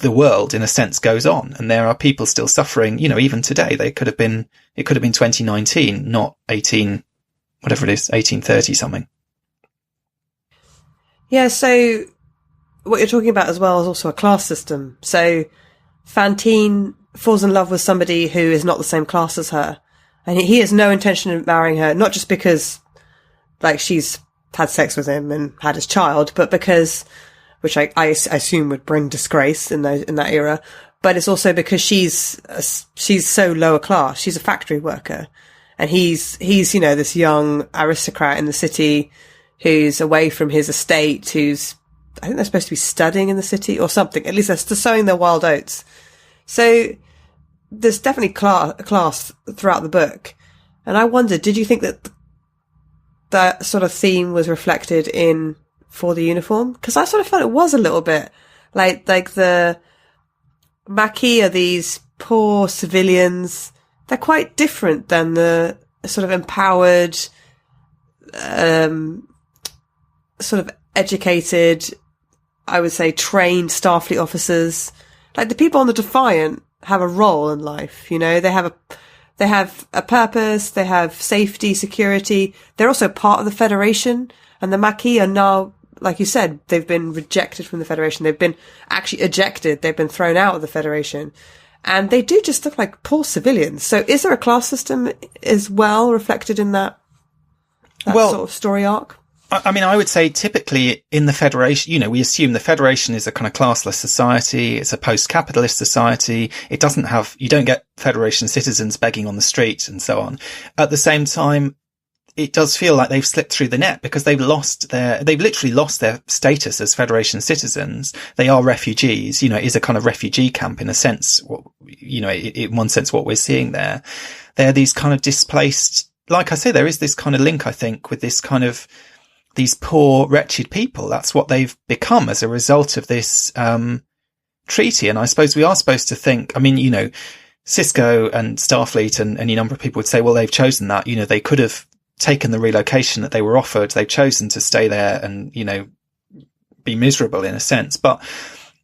the world, in a sense, goes on. And there are people still suffering, you know, even today. It could have been 2019, not 1830 something.
Yeah, so what you're talking about as well is also a class system. So Fantine falls in love with somebody who is not the same class as her. And he has no intention of marrying her, not just because, like, she's had sex with him and had his child, but because, which I assume would bring disgrace in that era, but it's also because she's so lower class. She's a factory worker, and he's, you know, this young aristocrat in the city who's away from his estate, who's, I think they're supposed to be studying in the city or something. At least they're sowing their wild oats. So there's definitely class throughout the book. And I wondered, did you think that sort of theme was reflected in For the Uniform? Because I sort of felt it was a little bit like the Maquis are these poor civilians. They're quite different than the sort of empowered, sort of educated, I would say trained Starfleet officers. Like, the people on the Defiant have a role in life, you know, they have a purpose, they have safety, security. They're also part of the Federation, and the Maquis are now, like you said, they've been rejected from the Federation. They've been actually ejected. They've been thrown out of the Federation, and they do just look like poor civilians. So is there a class system as well reflected in that sort of story arc?
I mean, I would say typically in the Federation, you know, we assume the Federation is a kind of classless society. It's a post-capitalist society. You don't get Federation citizens begging on the street and so on. At the same time, it does feel like they've slipped through the net, because they've literally lost their status as Federation citizens. They are refugees. You know, it is a kind of refugee camp in a sense. In one sense, what we're seeing there. They're these kind of displaced, like I say, there is this kind of link, I think, with this kind of, these poor, wretched people. That's what they've become as a result of this treaty. And I suppose we are supposed to think, I mean, you know, Sisko and Starfleet and any number of people would say, well, they've chosen that. You know, they could have taken the relocation that they were offered. They've chosen to stay there and, you know, be miserable in a sense. But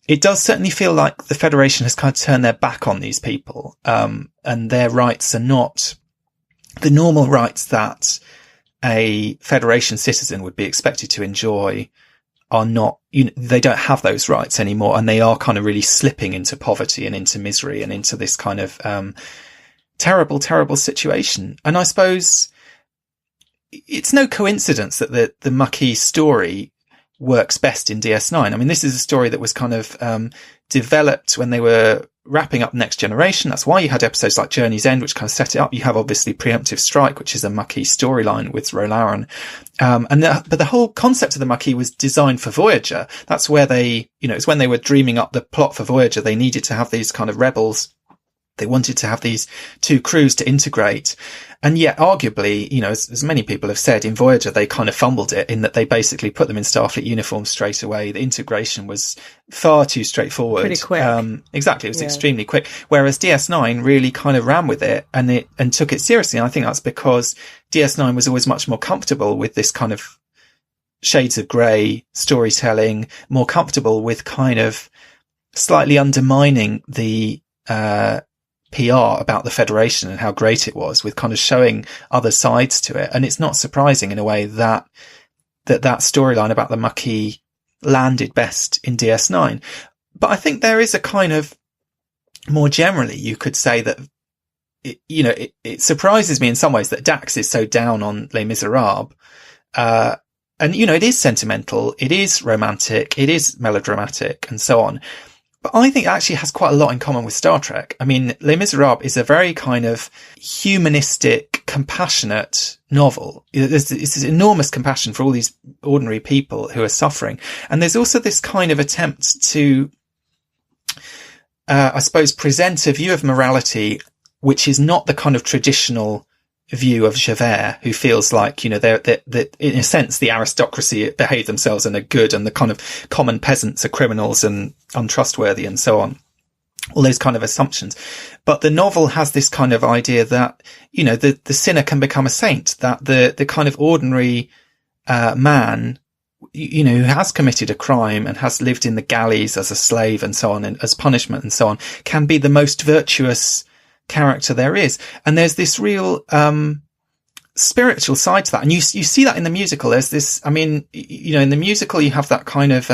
it does certainly feel like the Federation has kind of turned their back on these people, and their rights are not the normal rights that a Federation citizen would be expected to enjoy. Are not, you know, they don't have those rights anymore, and they are kind of really slipping into poverty and into misery and into this kind of terrible situation. And I suppose it's no coincidence that the Maquis story works best in DS9. I mean, this is a story that was kind of developed when they were wrapping up Next Generation. That's why you had episodes like Journey's End, which kind of set it up. You have obviously Preemptive Strike, which is a Maquis storyline with Rolaren. But the whole concept of the Maquis was designed for Voyager. That's where they, you know, it's when they were dreaming up the plot for Voyager. They needed to have these kind of rebels. They wanted to have these two crews to integrate. And yet, arguably, you know, as many people have said, in Voyager, they kind of fumbled it in that they basically put them in Starfleet uniforms straight away. The integration was far too straightforward.
Pretty quick.
Exactly. It was extremely quick. Whereas DS9 really kind of ran with it and took it seriously. And I think that's because DS9 was always much more comfortable with this kind of shades of grey storytelling, more comfortable with kind of slightly undermining the, PR about the Federation and how great it was, with kind of showing other sides to it. And it's not surprising in a way that storyline about the Maquis landed best in DS9. But I think there is a kind of, more generally, you could say that, it surprises me in some ways that Dax is so down on Les Misérables. And, you know, it is sentimental, it is romantic, it is melodramatic and so on. But I think it actually has quite a lot in common with Star Trek. I mean, Les Misérables is a very kind of humanistic, compassionate novel. There's this enormous compassion for all these ordinary people who are suffering. And there's also this kind of attempt to, I suppose, present a view of morality which is not the kind of traditional view of Javert, who feels like, you know, they're in a sense, the aristocracy behave themselves and are good, and the kind of common peasants are criminals and untrustworthy and so on. All those kind of assumptions. But the novel has this kind of idea that, you know, the sinner can become a saint, that the kind of ordinary, man, you know, who has committed a crime and has lived in the galleys as a slave and so on, and as punishment and so on, can be the most virtuous character there is. And there's this real spiritual side to that, and you see that in the musical. There's this, I mean, you know, in the musical you have that kind of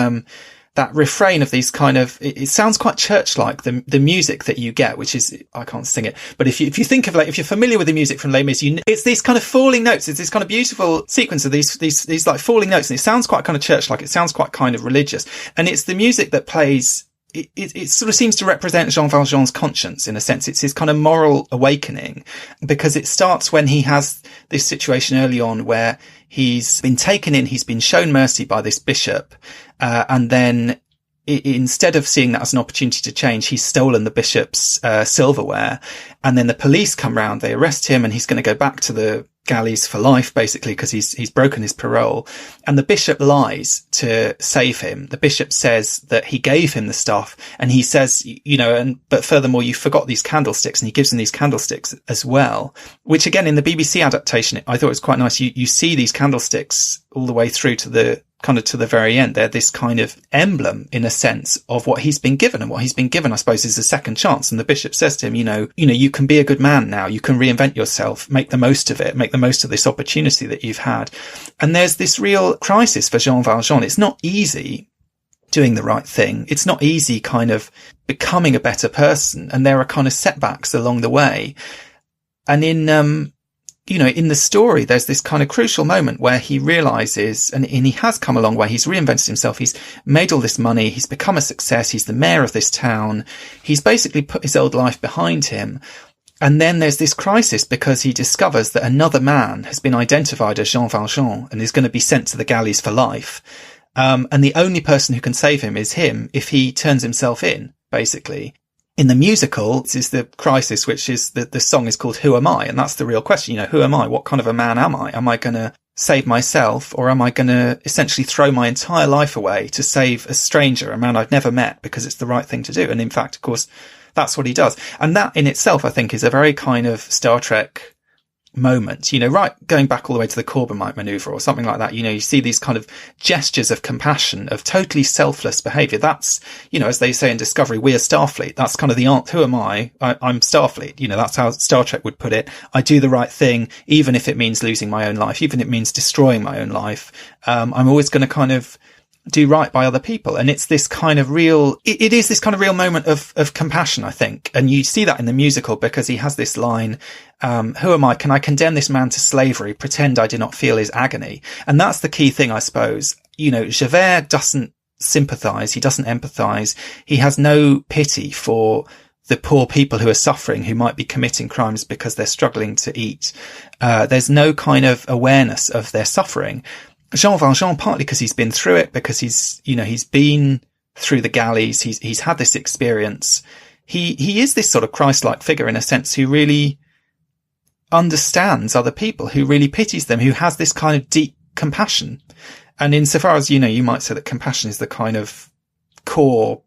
that refrain of these kind of, it sounds quite church-like, the music that you get, which is, I can't sing it, but if you think of, like, if you're familiar with the music from Les Mis, it's these kind of falling notes. It's this kind of beautiful sequence of these like falling notes, and it sounds quite kind of church-like. It sounds quite kind of religious, and it's the music that plays. It sort of seems to represent Jean Valjean's conscience in a sense. It's his kind of moral awakening, because it starts when he has this situation early on where he's been taken in, he's been shown mercy by this bishop, and then instead of seeing that as an opportunity to change, he's stolen the bishop's silverware, and then the police come round, they arrest him, and he's going to go back to the galleys for life, basically, because he's broken his parole. And the bishop lies to save him. The bishop says that he gave him the stuff, and he says, you know, but furthermore, you forgot these candlesticks, and he gives him these candlesticks as well, which again, in the BBC adaptation, I thought it was quite nice. You see these candlesticks all the way through to the very end. They're this kind of emblem, in a sense, of what he's been given, and what he's been given, I suppose, is a second chance. And the bishop says to him, you know, you can be a good man now. You can reinvent yourself, make the most of it, make the most of this opportunity that you've had. And there's this real crisis for Jean Valjean. It's not easy doing the right thing. It's not easy kind of becoming a better person. And there are kind of setbacks along the way. And in, you know, in the story, there's this kind of crucial moment where he realizes, and he has come a long way. He's reinvented himself. He's made all this money. He's become a success. He's the mayor of this town. He's basically put his old life behind him. And then there's this crisis because he discovers that another man has been identified as Jean Valjean and is going to be sent to the galleys for life. And the only person who can save him is him if he turns himself in, basically. In the musical, this is the crisis, which is the song is called Who Am I? And that's the real question. You know, who am I? What kind of a man am I? Am I going to save myself, or am I going to essentially throw my entire life away to save a stranger, a man I've never met, because it's the right thing to do? And in fact, of course, That's what he does. And that in itself, I think, is a very kind of Star Trek moment, right, going back all the way to the Corbomite maneuver or something like that. You see these kind of gestures of compassion, of totally selfless behavior. That's, as they say in Discovery, we are Starfleet. That's kind of the who am I? I'm Starfleet. That's how Star Trek would put it. I do the right thing, even if it means losing my own life, even if it means destroying my own life. I'm always going to kind of do right by other people. And it's this kind of real, it is this kind of real moment of compassion, I think. And you see that in the musical because he has this line, who am I? Can I condemn this man to slavery? Pretend I do not feel his agony. And that's the key thing, I suppose. Javert doesn't sympathize. He doesn't empathize. He has no pity for the poor people who are suffering, who might be committing crimes because they're struggling to eat. There's no kind of awareness of their suffering. Jean Valjean, partly because he's been through it, because he's been through the galleys, he's had this experience. He is this sort of Christ-like figure in a sense, who really understands other people, who really pities them, who has this kind of deep compassion. And insofar as, you might say that compassion is the kind of core,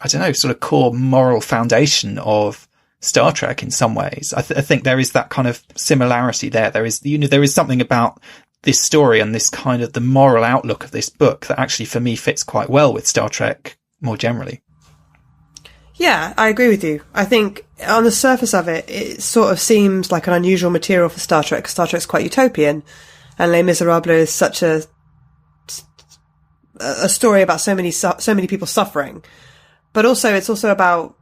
sort of core moral foundation of Star Trek in some ways. I think there is that kind of similarity there. There is something about this story and this kind of the moral outlook of this book that actually for me fits quite well with Star Trek more generally.
Yeah, I agree with you. I think on the surface of it, it sort of seems like an unusual material for Star Trek. Star Trek's quite utopian, and Les Misérables is such a story about so many people suffering. But also, it's also about,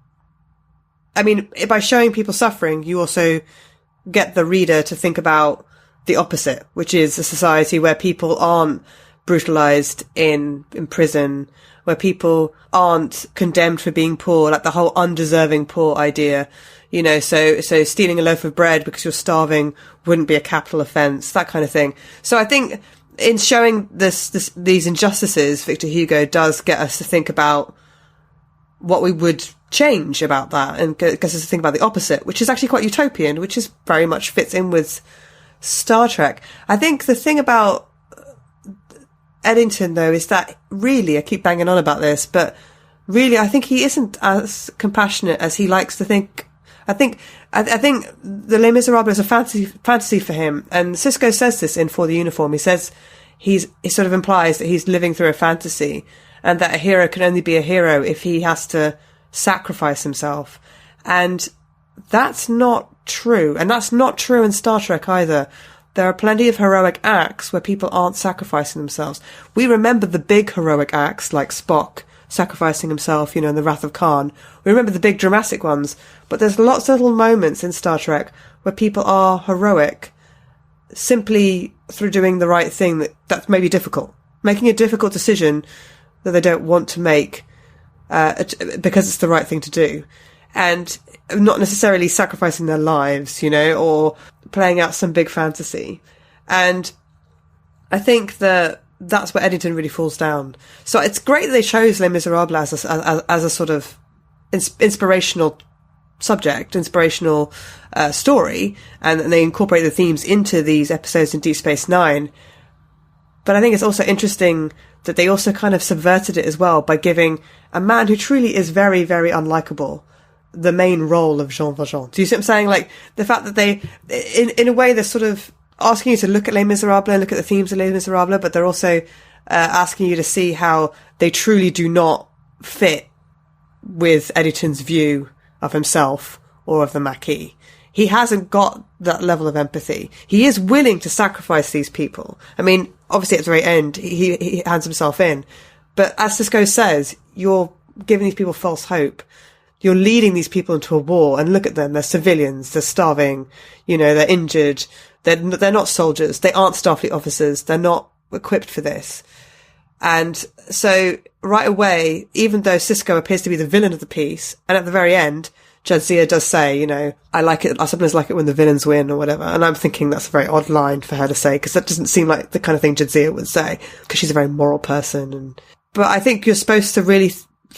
by showing people suffering, you also get the reader to think about the opposite, which is a society where people aren't brutalized in prison, where people aren't condemned for being poor, like the whole undeserving poor idea, so stealing a loaf of bread because you're starving wouldn't be a capital offense, that kind of thing. So I think in showing these injustices, Victor Hugo does get us to think about what we would change about that, and gets us to think about the opposite, which is actually quite utopian, which is very much fits in with Star Trek. I think the thing about Eddington, though, is that really, I keep banging on about this, but really, I think he isn't as compassionate as he likes to think. I think the Les Misérables is a fantasy for him, and Sisko says this in For the Uniform. He says he sort of implies that he's living through a fantasy, and that a hero can only be a hero if he has to sacrifice himself, and that's not true. And that's not true in Star Trek either. There are plenty of heroic acts where people aren't sacrificing themselves. We remember the big heroic acts, like Spock sacrificing himself, in the Wrath of Khan. We remember the big dramatic ones, but there's lots of little moments in Star Trek where people are heroic simply through doing the right thing that's maybe difficult. Making a difficult decision that they don't want to make, because it's the right thing to do. And not necessarily sacrificing their lives, or playing out some big fantasy. And I think that's where Eddington really falls down. So it's great that they chose Les Misérables as a sort of inspirational subject, inspirational story, and they incorporate the themes into these episodes in Deep Space Nine. But I think it's also interesting that they also kind of subverted it as well by giving a man who truly is very, very unlikable the main role of Jean Valjean. Do you see what I'm saying? Like, the fact that they, in a way, they're sort of asking you to look at Les Misérables and look at the themes of Les Misérables, but they're also asking you to see how they truly do not fit with Eddington's view of himself or of the Maquis. He hasn't got that level of empathy. He is willing to sacrifice these people. Obviously at the very end, he hands himself in. But as Sisko says, you're giving these people false hope. You're leading these people into a war, and look at them. They're civilians. They're starving. They're injured. They're not soldiers. They aren't Starfleet officers. They're not equipped for this. And so right away, even though Sisko appears to be the villain of the piece, and at the very end, Jadzia does say, I like it. I sometimes like it when the villains win or whatever. And I'm thinking that's a very odd line for her to say, because that doesn't seem like the kind of thing Jadzia would say, because she's a very moral person. But I think you're supposed to really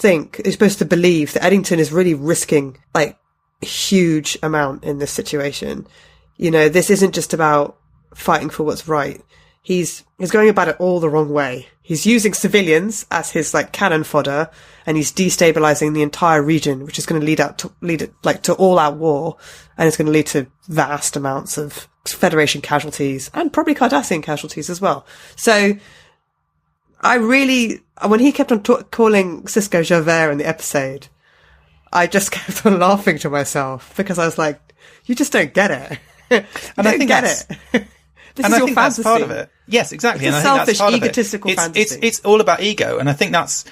you're supposed to believe that Eddington is really risking like a huge amount in this situation. This isn't just about fighting for what's right. he's going about it all the wrong way. He's using civilians as his like cannon fodder, and he's destabilizing the entire region, which is going to lead to all out war, and it's going to lead to vast amounts of Federation casualties and probably Cardassian casualties as well. So when he kept on calling Sisko Javert in the episode, I just kept on laughing to myself because I was like, you just don't get it.
And I think
get it. This is your fantasy.
That's part of it. Yes, exactly.
It's a selfish, egotistical fantasy.
It's all about ego. And I think that's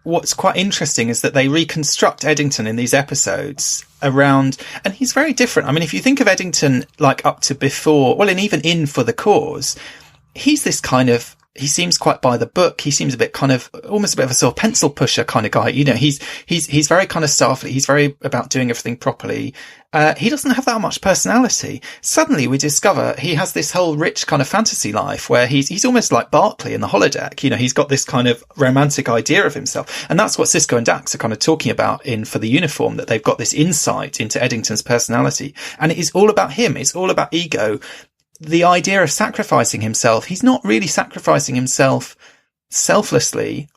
what's quite interesting, is that they reconstruct Eddington in these episodes around, and he's very different. I mean, if you think of Eddington like up to before, well, and even in For the Cause, he's this kind of, he seems quite by the book. He seems a bit kind of, almost a bit of a sort of pencil pusher kind of guy. You know, he's very kind of Starfleet. He's very about doing everything properly. He doesn't have that much personality. Suddenly we discover he has this whole rich kind of fantasy life where he's almost like Barclay in the holodeck. You know, he's got this kind of romantic idea of himself. And that's what Sisko and Dax are kind of talking about in For the Uniform, that they've got this insight into Eddington's personality. And it is all about him. It's all about ego. The idea of sacrificing himself, he's not really sacrificing himself selflessly.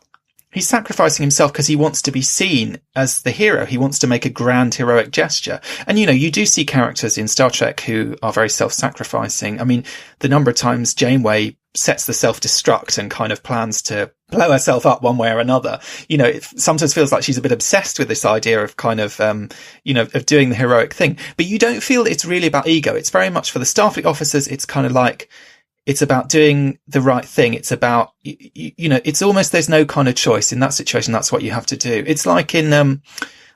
He's sacrificing himself because he wants to be seen as the hero. He wants to make a grand heroic gesture. And, you know, you do see characters in Star Trek who are very self-sacrificing. I mean, the number of times Janeway sets the self-destruct and kind of plans to blow herself up one way or another. You know, it sometimes feels like she's a bit obsessed with this idea of kind of, of doing the heroic thing. But you don't feel it's really about ego. It's very much for the Starfleet officers. It's kind of like, it's about doing the right thing. It's about, it's almost, there's no kind of choice in that situation. That's what you have to do. It's like in,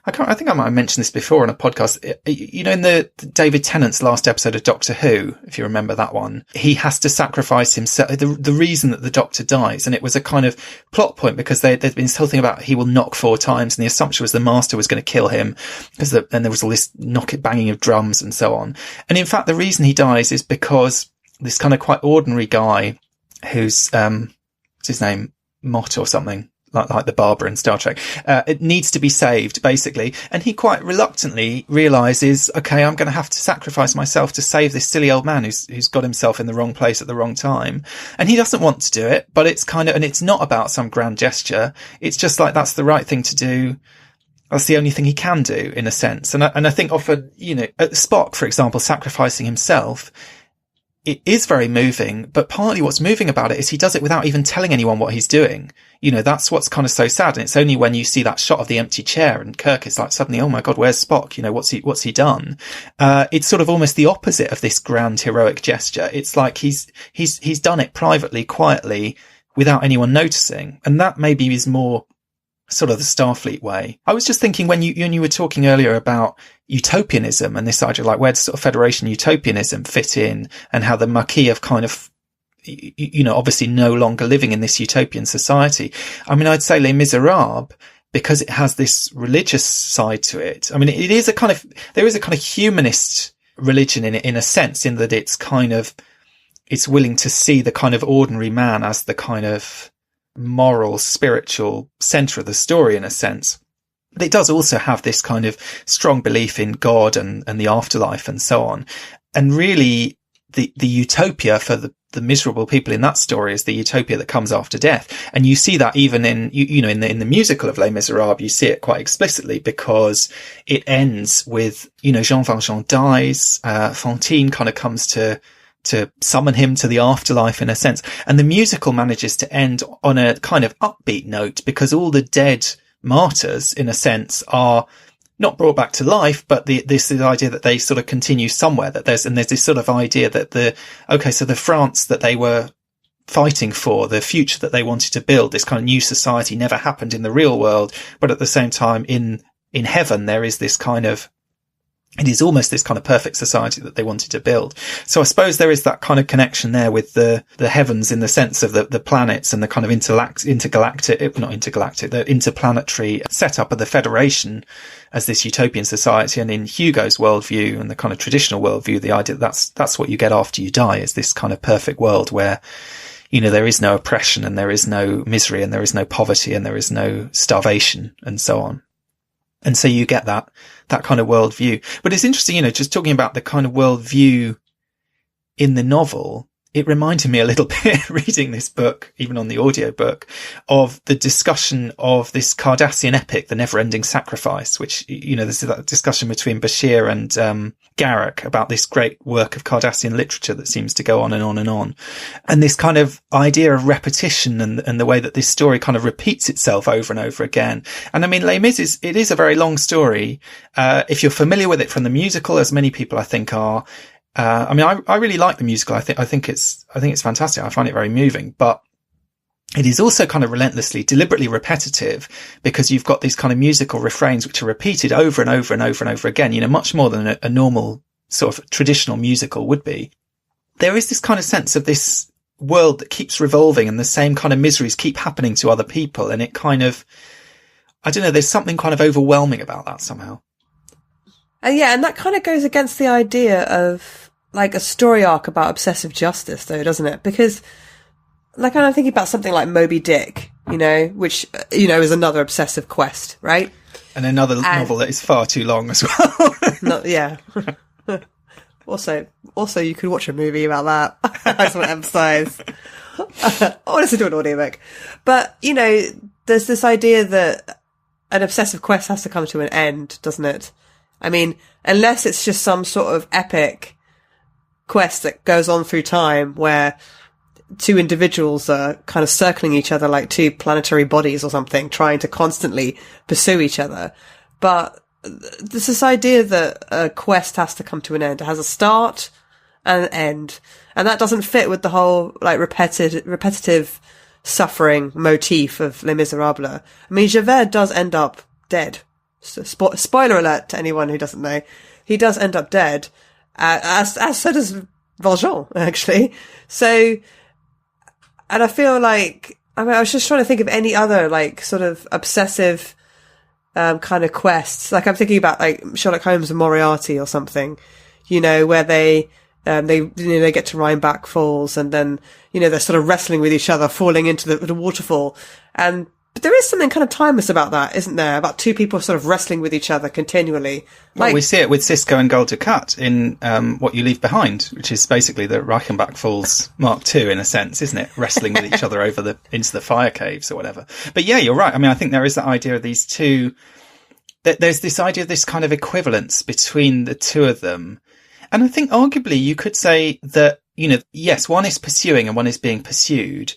I think I might have mentioned this before on a podcast. In the David Tennant's last episode of Doctor Who, if you remember that one, he has to sacrifice himself. The reason that the Doctor dies, and it was a kind of plot point because there'd been this whole thing about he will knock 4 times, and the assumption was the Master was going to kill him because then there was all this banging of drums and so on. And in fact, the reason he dies is because this kind of quite ordinary guy who's, what's his name? Mott or something. Like the barber in Star Trek, it needs to be saved, basically. And he quite reluctantly realizes, okay, I'm going to have to sacrifice myself to save this silly old man who's got himself in the wrong place at the wrong time. And he doesn't want to do it, but it's and it's not about some grand gesture. It's just like, that's the right thing to do. That's the only thing he can do, in a sense. And I think often, Spock, for example, sacrificing himself, it is very moving, but partly what's moving about it is he does it without even telling anyone what he's doing. That's what's kind of so sad. And it's only when you see that shot of the empty chair and Kirk is like suddenly, oh my God, where's Spock? What's he done? It's sort of almost the opposite of this grand heroic gesture. It's like he's done it privately, quietly, without anyone noticing. And that maybe is more sort of the Starfleet way. I was just thinking when you were talking earlier about utopianism and this idea, like where does sort of Federation utopianism fit in, and how the Maquis have kind of, obviously no longer living in this utopian society. I mean, I'd say Les Misérables, because it has this religious side to it. I mean, there is a kind of humanist religion in it, in a sense, in that it's willing to see the kind of ordinary man as the kind of moral, spiritual center of the story, in a sense. But it does also have this kind of strong belief in God and the afterlife and so on. And really the utopia for the miserable people in that story is the utopia that comes after death. And you see that even in, in the musical of Les Misérables, you see it quite explicitly, because it ends with, Jean Valjean dies, Fantine kind of comes to summon him to the afterlife, in a sense. And the musical manages to end on a kind of upbeat note, because all the dead martyrs, in a sense, are not brought back to life, but this is the idea that they sort of continue somewhere, that there's this sort of idea that so the France that they were fighting for, the future that they wanted to build, this kind of new society, never happened in the real world. But at the same time, in heaven, there is this kind of, it is almost this kind of perfect society that they wanted to build. So I suppose there is that kind of connection there with the heavens, in the sense of the planets and the kind of the interplanetary setup of the Federation as this utopian society. And in Hugo's worldview and the kind of traditional worldview, the idea that that's what you get after you die, is this kind of perfect world where, there is no oppression and there is no misery and there is no poverty and there is no starvation and so on. And so you get that kind of worldview. But it's interesting, just talking about the kind of worldview in the novel, it reminded me a little bit reading this book, even on the audiobook, of the discussion of this Cardassian epic, The Never-Ending Sacrifice, which, you know, there's that discussion between Bashir and Garak about this great work of Cardassian literature that seems to go on and on and on. And this kind of idea of repetition and the way that this story kind of repeats itself over and over again. And I mean, Les Mis it is a very long story. If you're familiar with it from the musical, as many people I think are, I mean, I really like the musical. I think it's fantastic. I find it very moving, but it is also kind of relentlessly, deliberately repetitive, because you've got these kind of musical refrains which are repeated over and over and over and over again, you know, much more than a normal sort of traditional musical would be. There is this kind of sense of this world that keeps revolving and the same kind of miseries keep happening to other people. And it kind of, I don't know, there's something kind of overwhelming about that somehow.
Yeah, and that kind of goes against the idea of, like, a story arc about obsessive justice, though, doesn't it? Because, like, I'm thinking about something like Moby Dick, you know, which, you know, is another obsessive quest, right?
And another novel that is far too long as well.
Yeah. Also, you could watch a movie about that. I just want to emphasise. I want to do an audiobook. But, you know, there's this idea that an obsessive quest has to come to an end, doesn't it? I mean, unless it's just some sort of epic quest that goes on through time where two individuals are kind of circling each other like two planetary bodies or something, trying to constantly pursue each other. But there's this idea that a quest has to come to an end. It has a start and an end. And that doesn't fit with the whole, like, repetitive suffering motif of Les Misérables. I mean, Javert does end up dead. So spoiler alert to anyone who doesn't know. He does end up dead, as so does Valjean, actually. So, and I feel like, I mean, I was just trying to think of any other, like, sort of obsessive, kind of quests. Like, I'm thinking about, like, Sherlock Holmes and Moriarty or something, you know, where they get to Rhinebeck Falls and then, you know, they're sort of wrestling with each other, falling into the waterfall. But there is something kind of timeless about that, isn't there? About two people sort of wrestling with each other continually.
Well, we see it with Sisko and Gul Dukat in What You Leave Behind, which is basically the Reichenbach Falls Mark II, in a sense, isn't it? Wrestling with each other into the fire caves or whatever. But yeah, you're right. I mean, I think there is that idea of these two. There's this idea of this kind of equivalence between the two of them. And I think arguably you could say that, you know, yes, one is pursuing and one is being pursued,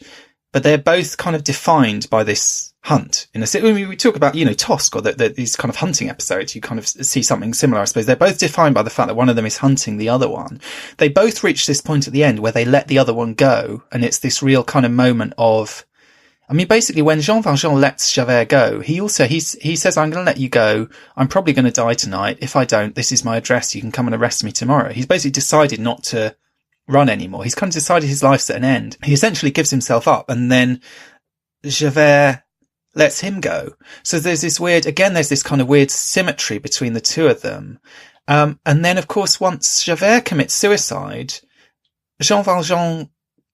but they're both kind of defined by this hunt. In a sense, when we talk about, you know, Tosk or these kind of hunting episodes, you kind of see something similar, I suppose. They're both defined by the fact that one of them is hunting the other one. They both reach this point at the end where they let the other one go. And it's this real kind of moment of, I mean, basically when Jean Valjean lets Javert go, he says, I'm going to let you go. I'm probably going to die tonight. If I don't, this is my address. You can come and arrest me tomorrow. He's basically decided not to run anymore. He's kind of decided his life's at an end. He essentially gives himself up, and then Javert lets him go. So there's this kind of weird symmetry between the two of them. And then, of course, once Javert commits suicide, Jean Valjean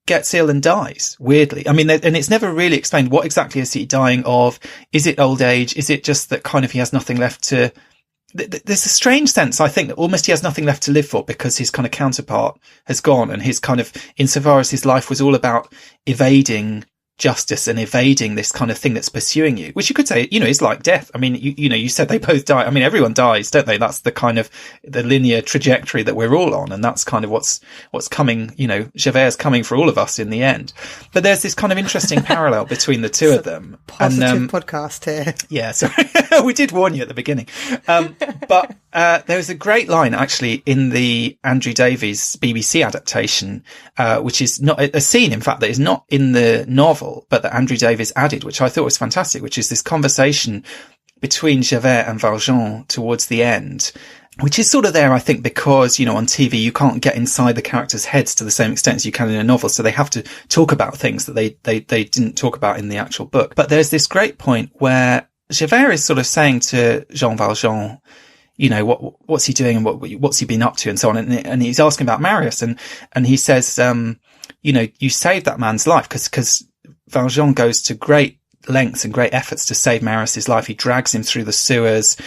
gets ill and dies, weirdly. I mean, and it's never really explained what exactly is he dying of. Is it old age? Is it just that kind of he has nothing left to... There's a strange sense, I think, that almost he has nothing left to live for because his kind of counterpart has gone, and his kind of, insofar as his life was all about evading justice and evading this kind of thing that's pursuing you, which you could say, you know, is like death. I mean, you said they both die. I mean, everyone dies, don't they? That's the kind of the linear trajectory that we're all on. And that's kind of what's coming, you know, Javert's coming for all of us in the end. But there's this kind of interesting parallel between the two of them.
Positive podcast here.
Yeah. So we did warn you at the beginning. But there was a great line actually in the Andrew Davies BBC adaptation, which is not a scene, in fact, that is not in the novel, but that Andrew Davies added, which I thought was fantastic, which is this conversation between Javert and Valjean towards the end, which is sort of there, I think, because, you know, on TV, you can't get inside the characters' heads to the same extent as you can in a novel. So they have to talk about things that they didn't talk about in the actual book. But there's this great point where Javert is sort of saying to Jean Valjean, you know, what's he doing and what's he been up to and so on. And he's asking about Marius, and he says, you know, you saved that man's life, because Valjean goes to great lengths and great efforts to save Marius's life. He drags him through the sewers.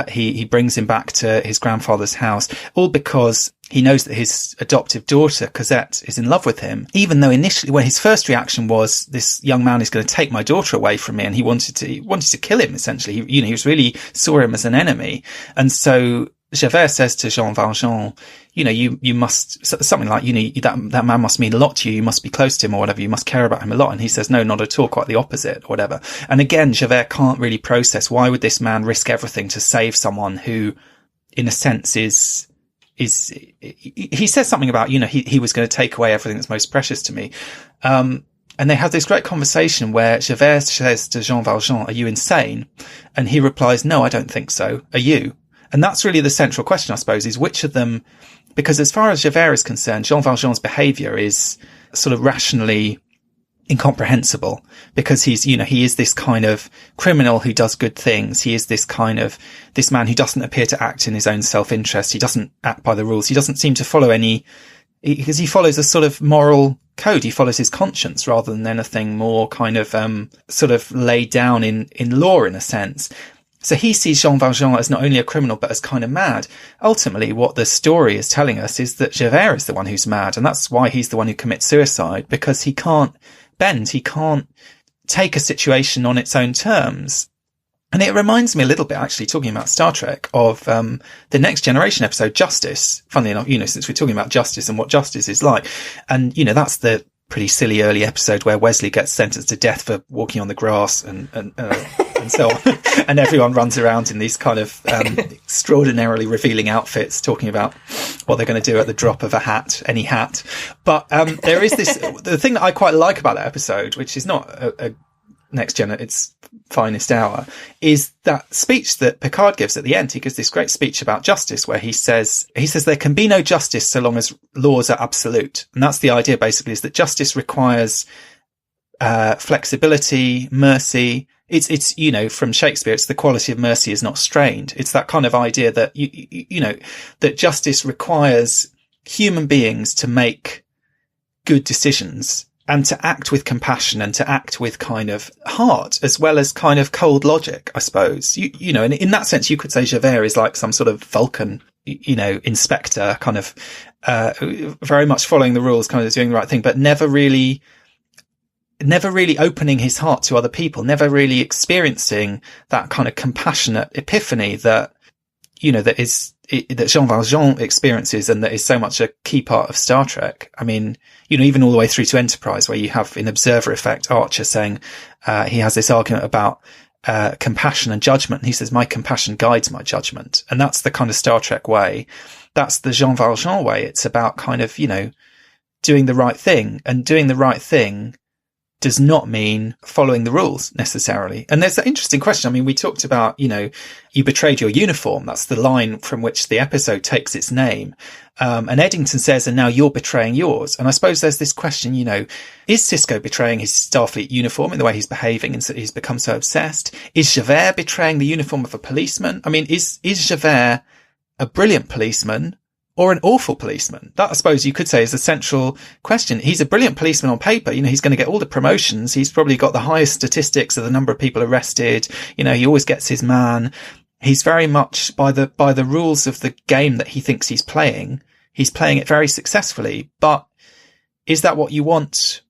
He brings him back to his grandfather's house, all because he knows that his adoptive daughter, Cosette, is in love with him, even though initially, when his first reaction was, this young man is going to take my daughter away from me, and he wanted to kill him, essentially. He was really saw him as an enemy. And so Javert says to Jean Valjean, you must, something like, that man must mean a lot to you. You must be close to him or whatever. You must care about him a lot. And he says, no, not at all. Quite the opposite or whatever. And again, Javert can't really process, why would this man risk everything to save someone who, in a sense, he says something about, he was going to take away everything that's most precious to me. And they have this great conversation where Javert says to Jean Valjean, are you insane? And he replies, no, I don't think so. Are you? And that's really the central question, I suppose, is which of them, because as far as Javert is concerned, Jean Valjean's behavior is sort of rationally incomprehensible, because he is this kind of criminal who does good things. He is this man who doesn't appear to act in his own self-interest. He doesn't act by the rules. He doesn't seem to follow because he follows a sort of moral code. He follows his conscience rather than anything more kind of, sort of laid down in law, in a sense. So he sees Jean Valjean as not only a criminal, but as kind of mad. Ultimately, what the story is telling us is that Javert is the one who's mad. And that's why he's the one who commits suicide, because he can't bend. He can't take a situation on its own terms. And it reminds me a little bit, actually, talking about Star Trek, of the Next Generation episode, Justice. Funnily enough, since we're talking about justice and what justice is like. And, that's the pretty silly early episode where Wesley gets sentenced to death for walking on the grass and so on. And everyone runs around in these kind of extraordinarily revealing outfits, talking about what they're going to do at the drop of a hat, any hat. But there is the thing that I quite like about that episode, which is not a Next Gen at its finest hour, is that speech that Picard gives at the end. He gives this great speech about justice where he says there can be no justice so long as laws are absolute. And that's the idea, basically, is that justice requires flexibility, mercy. It's from Shakespeare, it's the quality of mercy is not strained. It's that kind of idea that that justice requires human beings to make good decisions and to act with compassion and to act with kind of heart as well as kind of cold logic, I suppose. And in that sense, you could say Javert is like some sort of Vulcan, inspector, kind of, very much following the rules, kind of doing the right thing, but never really opening his heart to other people, never really experiencing that kind of compassionate epiphany that, that Jean Valjean experiences and that is so much a key part of Star Trek. I mean, even all the way through to Enterprise, where you have in Observer Effect, Archer saying, he has this argument about, compassion and judgment. And he says, my compassion guides my judgment. And that's the kind of Star Trek way. That's the Jean Valjean way. It's about kind of, doing the right thing, and doing the right thing does not mean following the rules necessarily. And there's that interesting question. I mean, we talked about, you betrayed your uniform. That's the line from which the episode takes its name. And Eddington says, and now you're betraying yours. And I suppose there's this question, is Sisko betraying his Starfleet uniform in the way he's behaving and so he's become so obsessed? Is Javert betraying the uniform of a policeman? I mean, is Javert a brilliant policeman or an awful policeman? That, I suppose you could say, is the central question. He's a brilliant policeman on paper. He's going to get all the promotions. He's probably got the highest statistics of the number of people arrested. He always gets his man. He's very much by the rules of the game that he thinks he's playing it very successfully. But is that what you want?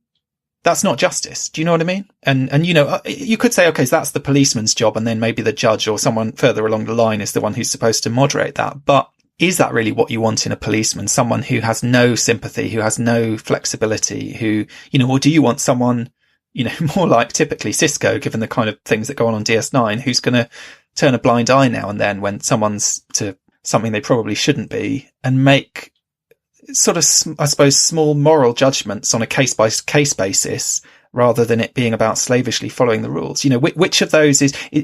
That's not justice. Do you know what I mean? And you could say, okay, so that's the policeman's job. And then maybe the judge or someone further along the line is the one who's supposed to moderate that. But is that really what you want in a policeman? Someone who has no sympathy, who has no flexibility, who, or do you want someone, more like typically Sisko, given the kind of things that go on DS9, who's going to turn a blind eye now and then when someone's to something they probably shouldn't be, and make sort of, I suppose, small moral judgments on a case by case basis, rather than it being about slavishly following the rules. Which of those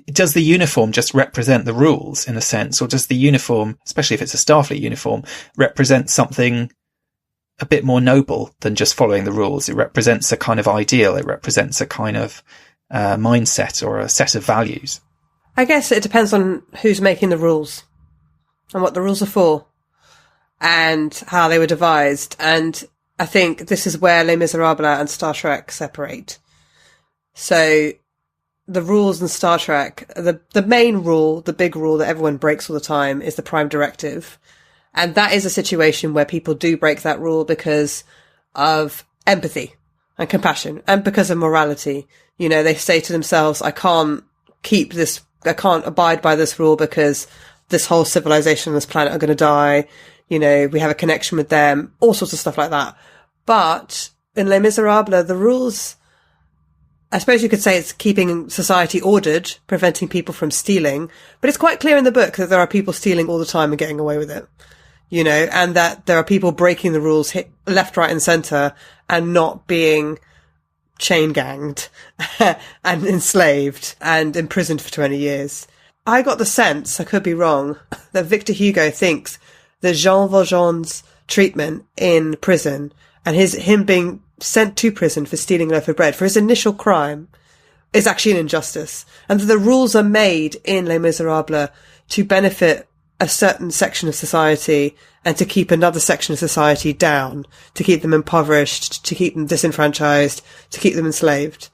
does the uniform just represent the rules in a sense, or does the uniform, especially if it's a Starfleet uniform, represent something a bit more noble than just following the rules? It represents a kind of ideal. It represents a kind of mindset or a set of values.
I guess it depends on who's making the rules and what the rules are for and how they were devised. And I think this is where Les Misérables and Star Trek separate. So the rules in Star Trek, the main rule, the big rule that everyone breaks all the time is the Prime Directive. And that is a situation where people do break that rule because of empathy and compassion and because of morality. You know, they say to themselves, I can't abide by this rule because this whole civilization on this planet are going to die. You know, we have a connection with them, all sorts of stuff like that. But in Les Misérables, the rules, I suppose you could say it's keeping society ordered, preventing people from stealing, but it's quite clear in the book that there are people stealing all the time and getting away with it, you know, and that there are people breaking the rules left, right and centre and not being chain ganged and enslaved and imprisoned for 20 years. I got the sense, I could be wrong, that Victor Hugo thinks that Jean Valjean's treatment in prison and him being sent to prison for stealing a loaf of bread for his initial crime is actually an injustice. And that the rules are made in Les Misérables to benefit a certain section of society and to keep another section of society down, to keep them impoverished, to keep them disenfranchised, to keep them enslaved.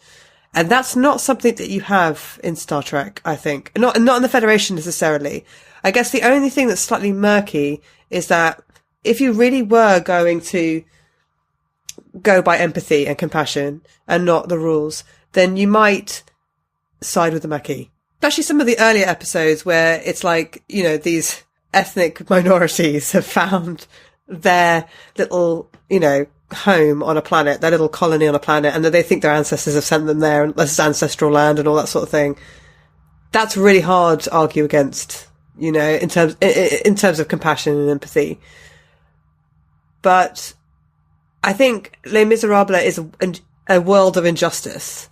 And that's not something that you have in Star Trek, I think. Not in the Federation necessarily. I guess the only thing that's slightly murky is that if you really were going to go by empathy and compassion and not the rules, then you might side with the Maquis. Especially some of the earlier episodes where it's like, you know, these ethnic minorities have found their little, you know, home on a planet, their little colony on a planet, and that they think their ancestors have sent them there, and this is ancestral land and all that sort of thing. That's really hard to argue against, you know, in terms of compassion and empathy. But I think Les Misérables is a world of injustice.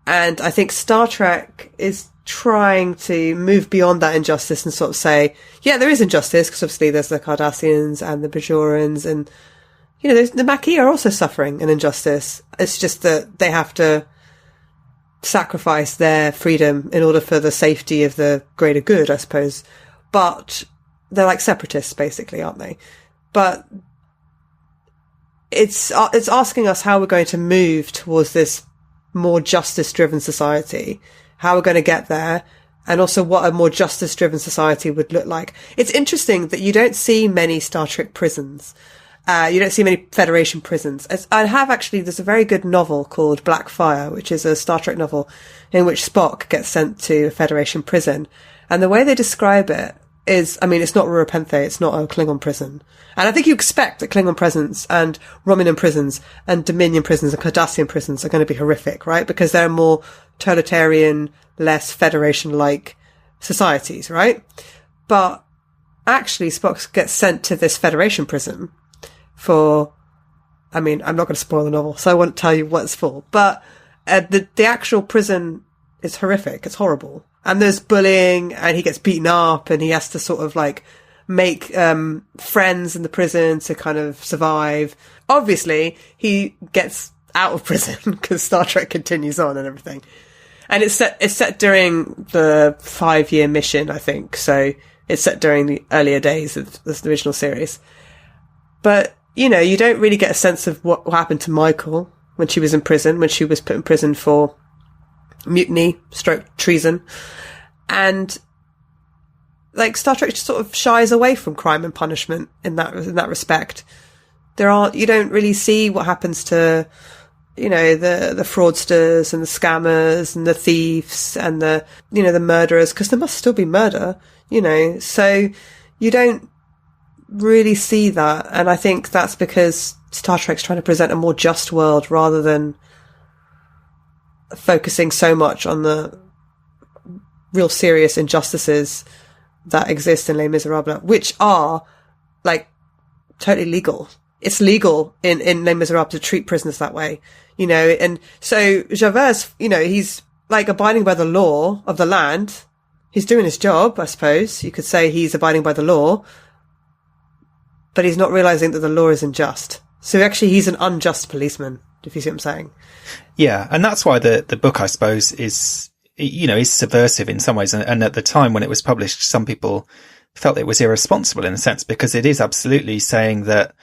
And I think Star Trek is trying to move beyond that injustice and sort of say, yeah, there is injustice, because obviously there's the Cardassians and the Bajorans, and, you know, the Maquis are also suffering an injustice. It's just that they have to sacrifice their freedom in order for the safety of the greater good, I suppose. But they're like separatists, basically, aren't they? But it's asking us how we're going to move towards this more justice-driven society, how we're going to get there, and also what a more justice-driven society would look like. It's interesting that you don't see many Star Trek prisons. You don't see many Federation prisons. There's a very good novel called Black Fire, which is a Star Trek novel in which Spock gets sent to a Federation prison. And the way they describe it is, I mean, it's not Rurapenthe, it's not a Klingon prison. And I think you expect that Klingon prisons and Romulan prisons and Dominion prisons and Cardassian prisons are going to be horrific, right? Because they're more totalitarian, less Federation-like societies, right? But actually, Spock gets sent to this Federation prison for, I mean, I'm not going to spoil the novel, so I won't tell you what it's for. But the actual prison is horrific. It's horrible. And there's bullying, and he gets beaten up, and he has to sort of like make friends in the prison to kind of survive. Obviously, he gets out of prison because Star Trek continues on and everything. And it's set during the 5-year mission, I think. So it's set during the earlier days of this original series. But, you know, you don't really get a sense of what happened to Michael when she was in prison, when she was put in prison for mutiny, treason. And like Star Trek just sort of shies away from crime and punishment in that respect. You don't really see what happens to, you know, the fraudsters and the scammers and the thieves and the, you know, the murderers, because there must still be murder, you know, so you don't really see that. And I think that's because Star Trek's trying to present a more just world rather than focusing so much on the real serious injustices that exist in Les Misérables, which are like totally legal. It's legal in Les Misérables to treat prisoners that way, you know, and so Javert, you know, he's like abiding by the law of the land. He's doing his job, I suppose. You could say he's abiding by the law, but he's not realizing that the law is unjust. So actually he's an unjust policeman, if you see what I'm saying.
Yeah, and that's why the book, I suppose, is, you know, is subversive in some ways. And at the time when it was published, some people felt it was irresponsible in a sense, because it is absolutely saying that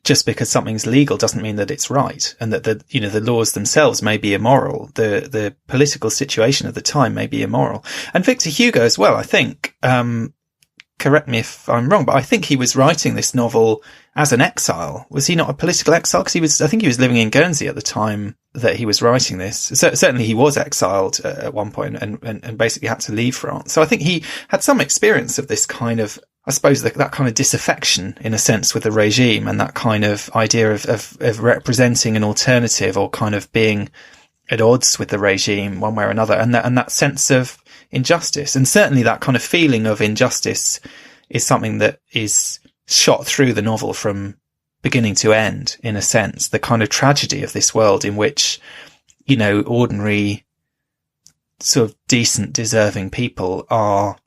just because something's legal doesn't mean that it's right, and that the laws themselves may be immoral. The political situation of the time may be immoral. And Victor Hugo as well, I think, correct me if I'm wrong, but I think he was writing this novel as an exile. Was he not a political exile? Because I think he was living in Guernsey at the time that he was writing this. Certainly he was exiled at one point and basically had to leave France. So I think he had some experience of this kind of, I suppose, that kind of disaffection in a sense with the regime, and that kind of idea of representing an alternative, or kind of being at odds with the regime one way or another, and that sense of injustice. And certainly that kind of feeling of injustice is something that is shot through the novel from beginning to end, in a sense. The kind of tragedy of this world in which, you know, ordinary, sort of decent, deserving people are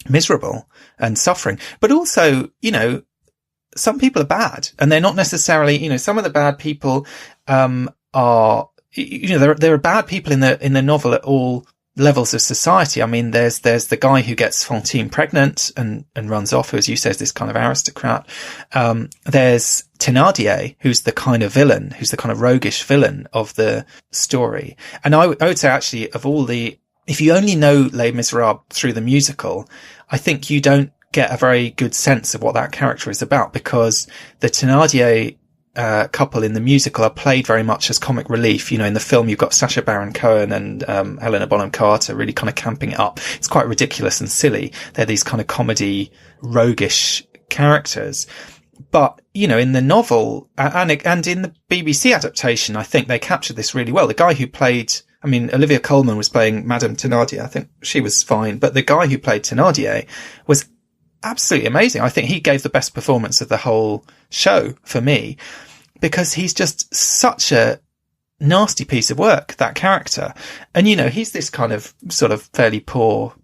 miserable and suffering. But also, you know, some people are bad, and they're not necessarily, you know, some of the bad people are, you know, there are bad people in the novel at all levels of society. I mean, there's the guy who gets Fantine pregnant and runs off, who, as you say, is this kind of aristocrat. There's Thénardier, who's the kind of villain, who's the kind of roguish villain of the story. And I would say, actually, of all the, if you only know Les Misérables through the musical, I think you don't get a very good sense of what that character is about, because the Thénardier couple in the musical are played very much as comic relief. You know, in the film you've got Sacha Baron Cohen and Helena Bonham Carter really kind of camping it up. It's quite ridiculous and silly. They're these kind of comedy, roguish characters. But, you know, in the novel and in the BBC adaptation, I think they captured this really well. The guy who played, I mean, Olivia Colman was playing Madame Thénardier. I think she was fine. But the guy who played Thénardier was absolutely amazing. I think he gave the best performance of the whole show for me, because he's just such a nasty piece of work, that character. And, you know, he's this kind of sort of fairly poor,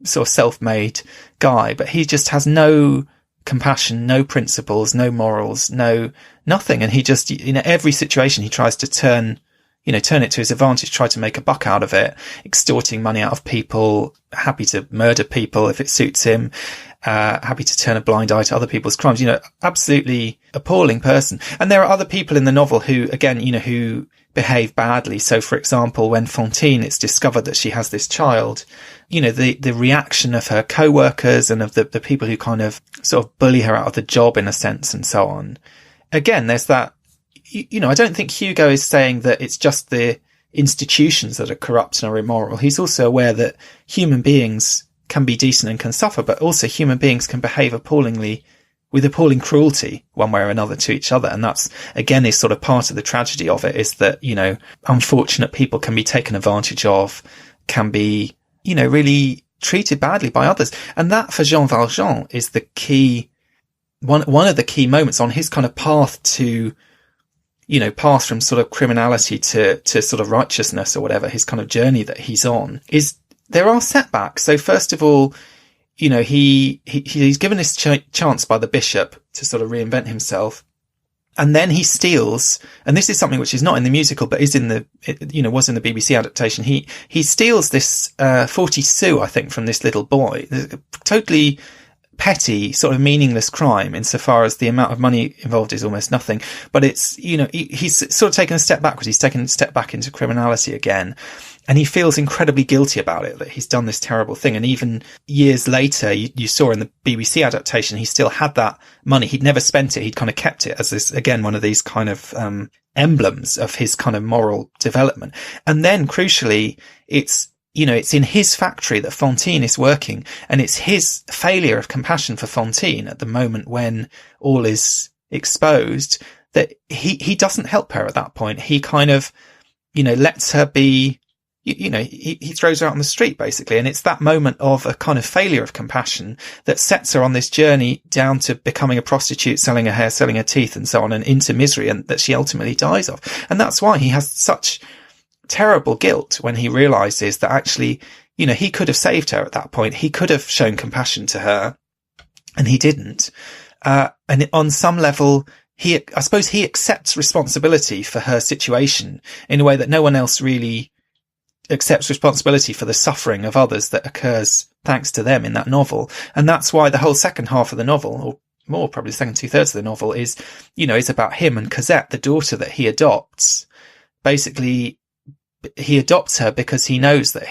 sort of self-made guy, but he just has no compassion, no principles, no morals, nothing. And he just, in every situation, he tries to turn it to his advantage, try to make a buck out of it, extorting money out of people, happy to murder people if it suits him, happy to turn a blind eye to other people's crimes, you know, absolutely appalling person. And there are other people in the novel who, again, you know, who behave badly. So, for example, when Fantine, it's discovered that she has this child, you know, the reaction of her co-workers and of the people who kind of sort of bully her out of the job, in a sense, and so on. Again, there's that, you know, I don't think Hugo is saying that it's just the institutions that are corrupt and are immoral. He's also aware that human beings can be decent and can suffer, but also human beings can behave appallingly, with appalling cruelty, one way or another, to each other. And that's, again, is sort of part of the tragedy of it, is that, you know, unfortunate people can be taken advantage of, can be, you know, really treated badly by others. And that, for Jean Valjean, is the key, one of the key moments on his kind of path to, you know, path from sort of criminality to sort of righteousness, or whatever, his kind of journey that he's on, is there are setbacks. So first of all, you know, he's given this chance by the bishop to sort of reinvent himself. And then he steals, and this is something which is not in the musical, but is in the, you know, was in the BBC adaptation. He steals this 40 sous, I think, from this little boy. Totally petty, sort of meaningless crime, insofar as the amount of money involved is almost nothing. But it's, you know, he's sort of taken a step backwards. He's taken a step back into criminality again. And he feels incredibly guilty about it, that he's done this terrible thing. And even years later, you saw in the BBC adaptation, he still had that money. He'd never spent it. He'd kind of kept it as this, again, one of these kind of emblems of his kind of moral development. And then, crucially, it's, you know, it's in his factory that Fantine is working, and it's his failure of compassion for Fantine at the moment when all is exposed that he doesn't help her at that point. He kind of, you know, lets her be, you know, he throws her out on the street, basically. And it's that moment of a kind of failure of compassion that sets her on this journey down to becoming a prostitute, selling her hair, selling her teeth, and so on, and into misery, and that she ultimately dies of. And that's why he has such terrible guilt when he realizes that actually, you know, he could have saved her at that point. He could have shown compassion to her, and he didn't. And on some level, I suppose he accepts responsibility for her situation in a way that no one else really accepts responsibility for the suffering of others that occurs thanks to them in that novel. And that's why the whole second half of the novel, or more, probably the second 2/3 of the novel, is, you know, is about him and Cosette, the daughter that he adopts. Basically, he adopts her because he knows that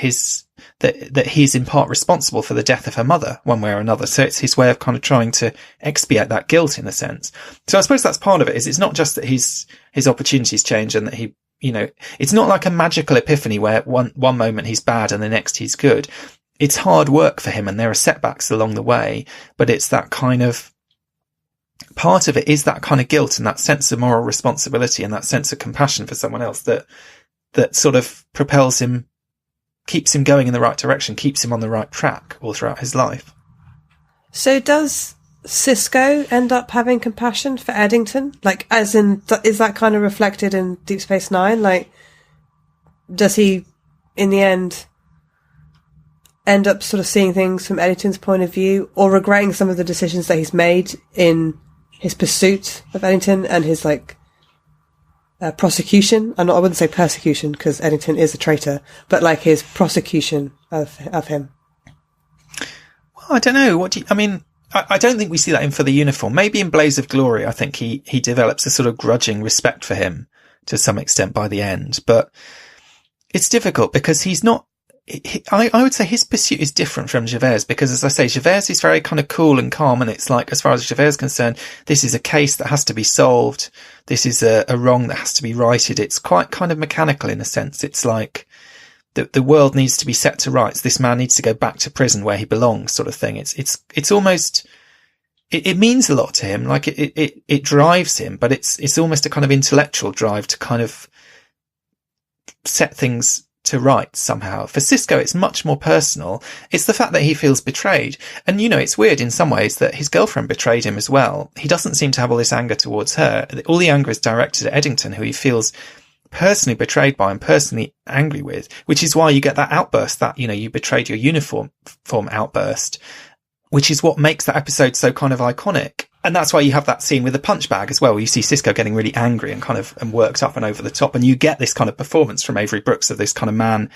that he's in part responsible for the death of her mother one way or another. So it's his way of kind of trying to expiate that guilt in a sense. So I suppose that's part of it, is it's not just that his opportunities change and that he, you know, it's not like a magical epiphany where one moment he's bad and the next he's good. It's hard work for him and there are setbacks along the way, but it's that kind of, part of it is that kind of guilt and that sense of moral responsibility and that sense of compassion for someone else that sort of propels him, keeps him going in the right direction, keeps him on the right track all throughout his life.
So does Sisko end up having compassion for Eddington? Like, as in, is that kind of reflected in Deep Space Nine? Like, does he, in the end up sort of seeing things from Eddington's point of view, or regretting some of the decisions that he's made in his pursuit of Eddington and his, like, prosecution? I wouldn't say persecution, because Eddington is a traitor, but like his prosecution of him.
Well, I don't know. I don't think we see that in For the Uniform. Maybe in Blaze of Glory, I think he develops a sort of grudging respect for him to some extent by the end, but it's difficult because he's not, I would say his pursuit is different from Javert's, because, as I say, Javert's is very kind of cool and calm, and it's like, as far as Javert's concerned, this is a case that has to be solved. This is a wrong that has to be righted. It's quite kind of mechanical in a sense. It's like the world needs to be set to rights. This man needs to go back to prison where he belongs, sort of thing. It's almost, it means a lot to him. Like it drives him, but it's almost a kind of intellectual drive to kind of set things to right somehow. For Sisko, it's much more personal. It's the fact that he feels betrayed. And, you know, it's weird in some ways that his girlfriend betrayed him as well. He doesn't seem to have all this anger towards her. All the anger is directed at Eddington, who he feels personally betrayed by and personally angry with, which is why you get that outburst, that, you know, you betrayed your uniform outburst, which is what makes that episode so kind of iconic. And that's why you have that scene with the punch bag as well, where you see Sisko getting really angry and kind of and worked up and over the top. And you get this kind of performance from Avery Brooks of this kind of man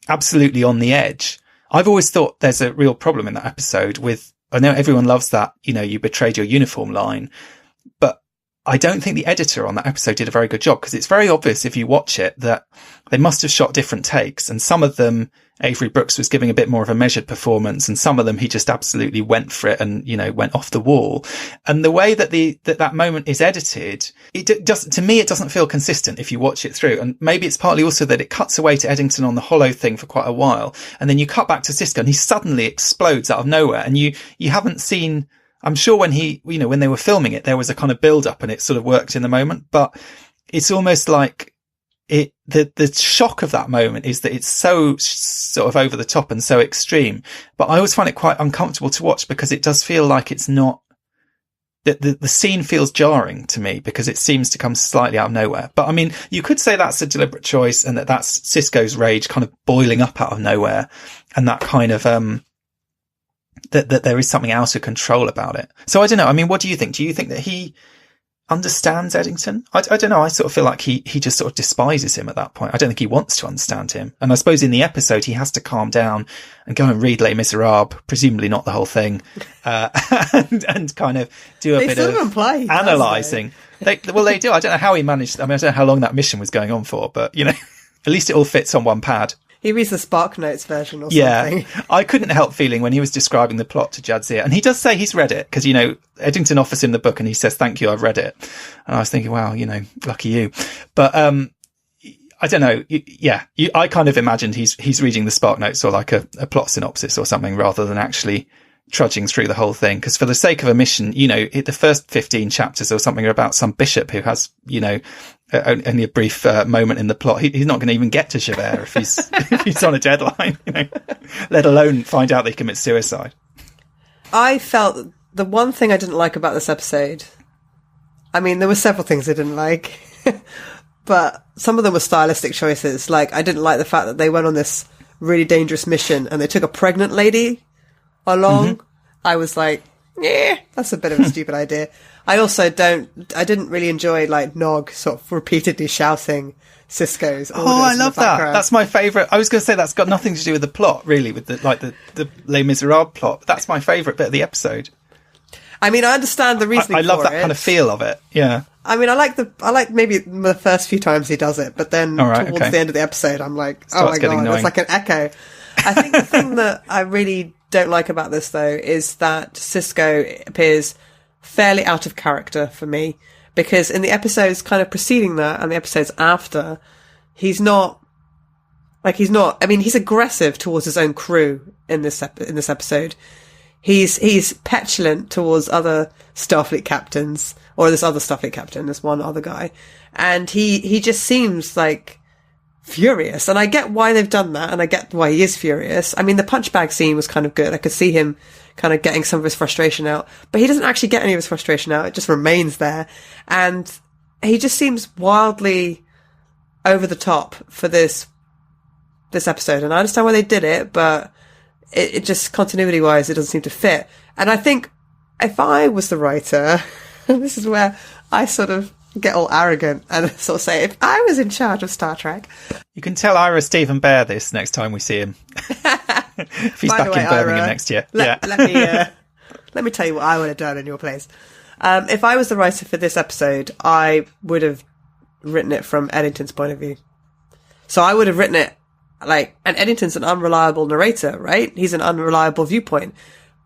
absolutely on the edge. I've always thought there's a real problem in that episode with, I know everyone loves that, you know, you betrayed your uniform line, but I don't think the editor on that episode did a very good job, because it's very obvious if you watch it that they must have shot different takes, and some of them Avery Brooks was giving a bit more of a measured performance, and some of them he just absolutely went for it and, you know, went off the wall. And the way that that moment is edited, to me, it doesn't feel consistent if you watch it through. And maybe it's partly also that it cuts away to Eddington on the hollow thing for quite a while, and then you cut back to Sisko and he suddenly explodes out of nowhere, and you haven't seen, I'm sure when when they were filming it, there was a kind of build up and it sort of worked in the moment, but it's almost like the shock of that moment is that it's so sort of over the top and so extreme. But I always find it quite uncomfortable to watch, because it does feel like it's not, the scene feels jarring to me because it seems to come slightly out of nowhere. But I mean, you could say that's a deliberate choice, and that's Sisko's rage kind of boiling up out of nowhere, and that kind of, that there is something out of control about it. So I don't know. I mean, what do you think? Do you think that he understands Eddington? I don't know. I sort of feel like he just sort of despises him at that point. I don't think he wants to understand him. And I suppose in the episode, he has to calm down and go and read Les Misérables, presumably not the whole thing, and kind of do a bit of analysing. They do. I don't know how he managed. I mean, I don't know how long that mission was going on for, but, you know, at least it all fits on one pad.
He reads the Spark Notes version or
something.
Yeah,
I couldn't help feeling when he was describing the plot to Jadzia, and he does say he's read it, because, you know, Eddington offers him the book and he says, "Thank you, I've read it." And I was thinking, wow, you know, lucky you. But, I don't know. I kind of imagined he's reading the Spark Notes or like a plot synopsis or something, rather than actually trudging through the whole thing. Because for the sake of a mission, you know, the first 15 chapters or something are about some bishop who has, you know, only a brief moment in the plot. He's not going to even get to Javert if he's on a deadline, you know, let alone find out that he commits suicide.
I felt the one thing I didn't like about this episode, I mean, there were several things I didn't like, but some of them were stylistic choices. Like, I didn't like the fact that they went on this really dangerous mission and they took a pregnant lady along. Mm-hmm. I was like, yeah, that's a bit of a stupid idea. I didn't really enjoy, like, Nog sort of repeatedly shouting Sisko's orders.
Oh, I love that. That's my favourite. I was going to say that's got nothing to do with the plot, really, with the Les Misérables plot. But that's my favourite bit of the episode.
I mean, I understand the reasoning for it.
I love that kind of feel of it. Yeah.
I mean, I like maybe the first few times he does it, but then towards the end of the episode, I'm like, oh my God, it's like an echo. I think the thing that I really don't like about this, though, is that Sisko appears fairly out of character for me, because in the episodes kind of preceding that and the episodes after, he's aggressive towards his own crew in this episode. He's petulant towards other Starfleet captains, or this other Starfleet captain, this one other guy, and he just seems like furious. And I get why they've done that, and I get why he is furious. I mean, the punch bag scene was kind of good. I could see him kind of getting some of his frustration out, but he doesn't actually get any of his frustration out. It just remains there, and he just seems wildly over the top for this episode. And I understand why they did it, but it just, continuity wise, it doesn't seem to fit. And I think if I was the writer, this is where I sort of get all arrogant and sort of say, if I was in charge of Star Trek.
You can tell Ira Stephen Bear this next time we see him. If he's back in Birmingham next year.
Let me tell you what I would have done in your place. If I was the writer for this episode, I would have written it from Eddington's point of view. So I would have written it and Eddington's an unreliable narrator, right? He's an unreliable viewpoint.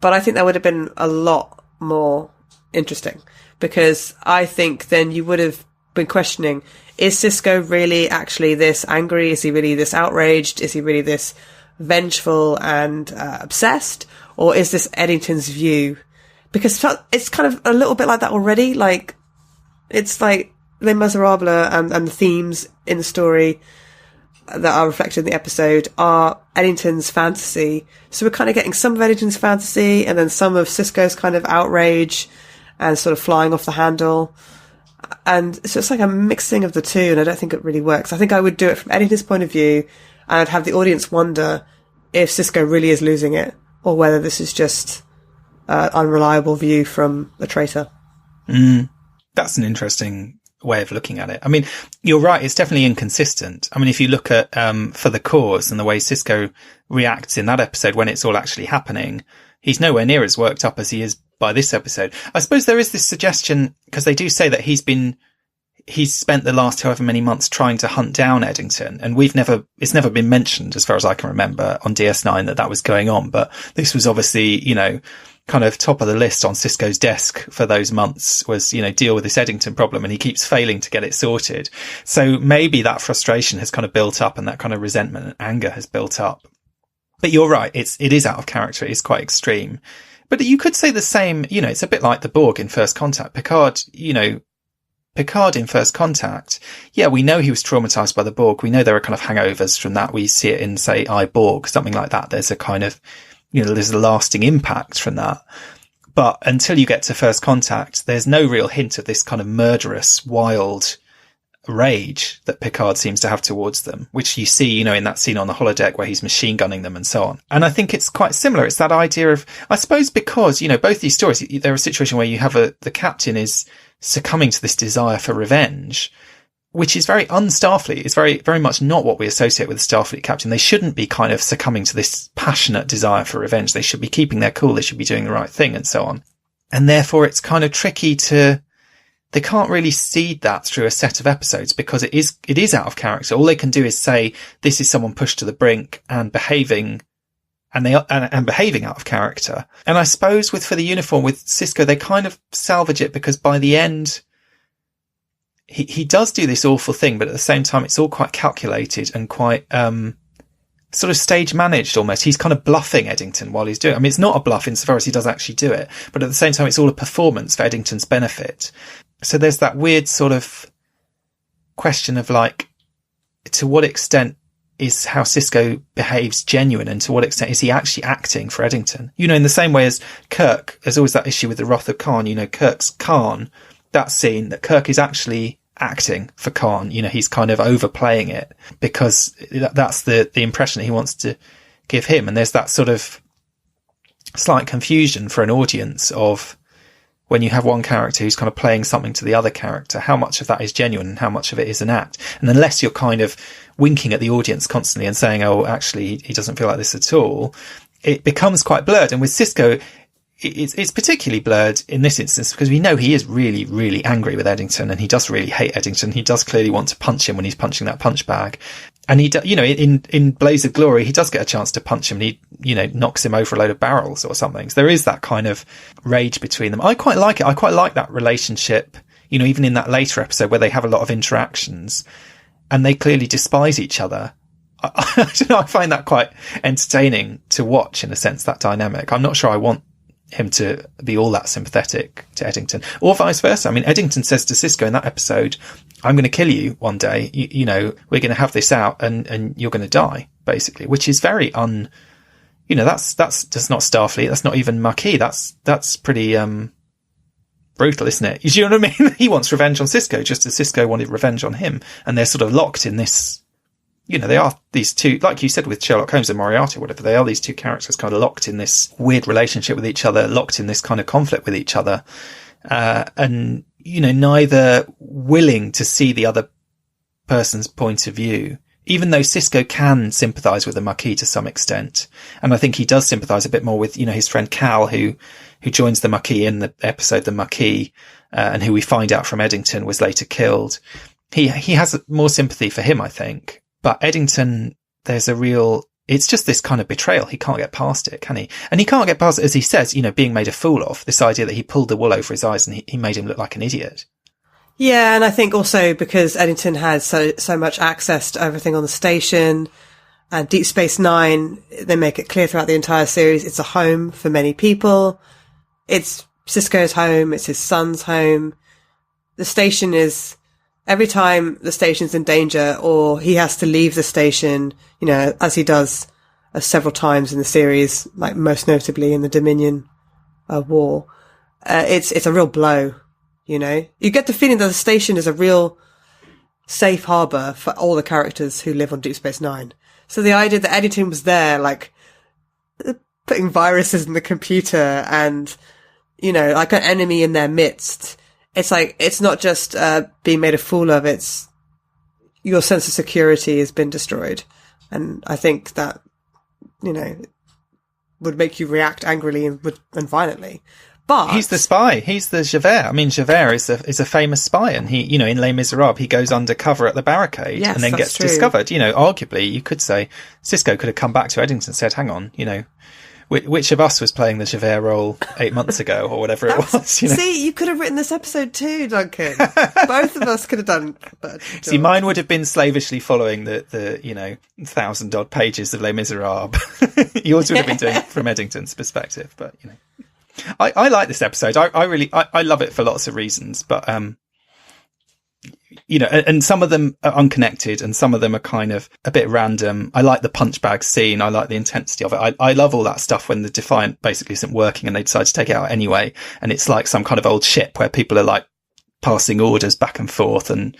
But I think that would have been a lot more interesting, because I think then you would have been questioning, is Sisko really actually this angry? Is he really this outraged? Is he really this vengeful and obsessed? Or is this Eddington's view? Because it's kind of a little bit like that already. Like, it's like Les Misérables and the themes in the story that are reflected in the episode are Eddington's fantasy. So we're kind of getting some of Eddington's fantasy and then some of Sisko's kind of outrage and sort of flying off the handle. And so it's like a mixing of the two, and I don't think it really works. I think I would do it from Eddington's point of view, and I'd have the audience wonder if Sisko really is losing it, or whether this is just an unreliable view from the traitor.
That's an interesting way of looking at it. I mean, you're right, it's definitely inconsistent. I mean, if you look at For the Cause and the way Sisko reacts in that episode when it's all actually happening, he's nowhere near as worked up as he is by this episode. I suppose there is this suggestion, because they do say that he's spent the last however many months trying to hunt down Eddington, and it's never been mentioned, as far as I can remember, on DS9 that was going on. But this was obviously, kind of top of the list on Sisko's desk for those months, was, deal with this Eddington problem, and he keeps failing to get it sorted. So maybe that frustration has kind of built up, and that kind of resentment and anger has built up. But you're right, it is out of character. It's quite extreme. But you could say the same, it's a bit like the Borg in First Contact. Picard in First Contact, yeah, we know he was traumatized by the Borg. We know there are kind of hangovers from that. We see it in, say, I, Borg, something like that. There's a kind of, there's a lasting impact from that. But until you get to First Contact, there's no real hint of this kind of murderous, wild rage that Picard seems to have towards them, which you see, in that scene on the holodeck where he's machine gunning them and so on. And I think it's quite similar. It's that idea of, I suppose, because, both these stories, they're a situation where you have the captain is succumbing to this desire for revenge, which is very un-Starfleet. It's very, very much not what we associate with the Starfleet captain. They shouldn't be kind of succumbing to this passionate desire for revenge. They should be keeping their cool. They should be doing the right thing and so on. And therefore it's kind of tricky they can't really seed that through a set of episodes, because it is out of character. All they can do is say, this is someone pushed to the brink and behaving out of character. And I suppose For the Uniform, with Sisko, they kind of salvage it, because by the end, he does do this awful thing, but at the same time, it's all quite calculated and quite, sort of stage managed almost. He's kind of bluffing Eddington while he's doing it. I mean, it's not a bluff insofar as he does actually do it, but at the same time, it's all a performance for Eddington's benefit. So there's that weird sort of question of to what extent is how Sisko behaves genuine, and to what extent is he actually acting for Eddington? In the same way as Kirk, there's always that issue with the Wrath of Khan. Kirk's Khan, that scene that Kirk is actually acting for Khan. He's kind of overplaying it, because that's the impression that he wants to give him. And there's that sort of slight confusion for an audience of, when you have one character who's kind of playing something to the other character, how much of that is genuine and how much of it is an act. And unless you're kind of winking at the audience constantly and saying, oh, actually, he doesn't feel like this at all, it becomes quite blurred. And with Sisko, it's particularly blurred in this instance, because we know he is really, really angry with Eddington, and he does really hate Eddington. He does clearly want to punch him when he's punching that punch bag. And he, in Blaze of Glory, he does get a chance to punch him, and he, knocks him over a load of barrels or something. So there is that kind of rage between them. I quite like it. I quite like that relationship, even in that later episode where they have a lot of interactions and they clearly despise each other. I don't know. I find that quite entertaining to watch, in a sense, that dynamic. I'm not sure I want him to be all that sympathetic to Eddington, or vice versa. I mean, Eddington says to Sisko in that episode, I'm going to kill you one day. We're going to have this out and you're going to die, basically, which is very that's not Starfleet. That's not even Maquis. That's pretty, brutal, isn't it? You know what I mean? He wants revenge on Sisko, just as Sisko wanted revenge on him. And they're sort of locked in this, they are these two, like you said with Sherlock Holmes and Moriarty or whatever, they are these two characters kind of locked in this weird relationship with each other, locked in this kind of conflict with each other. And, neither willing to see the other person's point of view, even though Sisko can sympathise with the Maquis to some extent. And I think he does sympathise a bit more with, his friend Cal, who joins the Maquis in the episode The Maquis, and who we find out from Eddington was later killed. He has more sympathy for him, I think. But Eddington, it's just this kind of betrayal. He can't get past it, can he? And he can't get past it, as he says, being made a fool of, this idea that he pulled the wool over his eyes and he made him look like an idiot.
Yeah, and I think also because Eddington has so much access to everything on the station, and Deep Space Nine, they make it clear throughout the entire series, it's a home for many people. It's Sisko's home, it's his son's home. The station is, every time the station's in danger or he has to leave the station, as he does several times in the series, like most notably in the Dominion War, it's a real blow. You get the feeling that the station is a real safe harbour for all the characters who live on Deep Space Nine. So the idea that Eddington was there, like, putting viruses in the computer and, like an enemy in their midst, it's like, it's not just being made a fool of, it's your sense of security has been destroyed. And I think that, would make you react angrily and violently. But
he's the spy. He's the Javert. I mean, Javert is a famous spy, and he, in Les Misérables, he goes undercover at the barricade and then gets discovered. Arguably, you could say Sisko could have come back to Eddington and said, hang on, which of us was playing the Javert role 8 months ago or whatever it was?
See, you could have written this episode too, Duncan. Both of us could have done.
See, mine would have been slavishly following the 1,000-odd pages of Les Misérables. Yours would have been doing it from Eddington's perspective, but I like this episode. I love it for lots of reasons, but and some of them are unconnected and some of them are kind of a bit random. I like the punch bag scene. I like the intensity of it. I love all that stuff when the Defiant basically isn't working and they decide to take it out anyway. And it's like some kind of old ship where people are like passing orders back and forth and,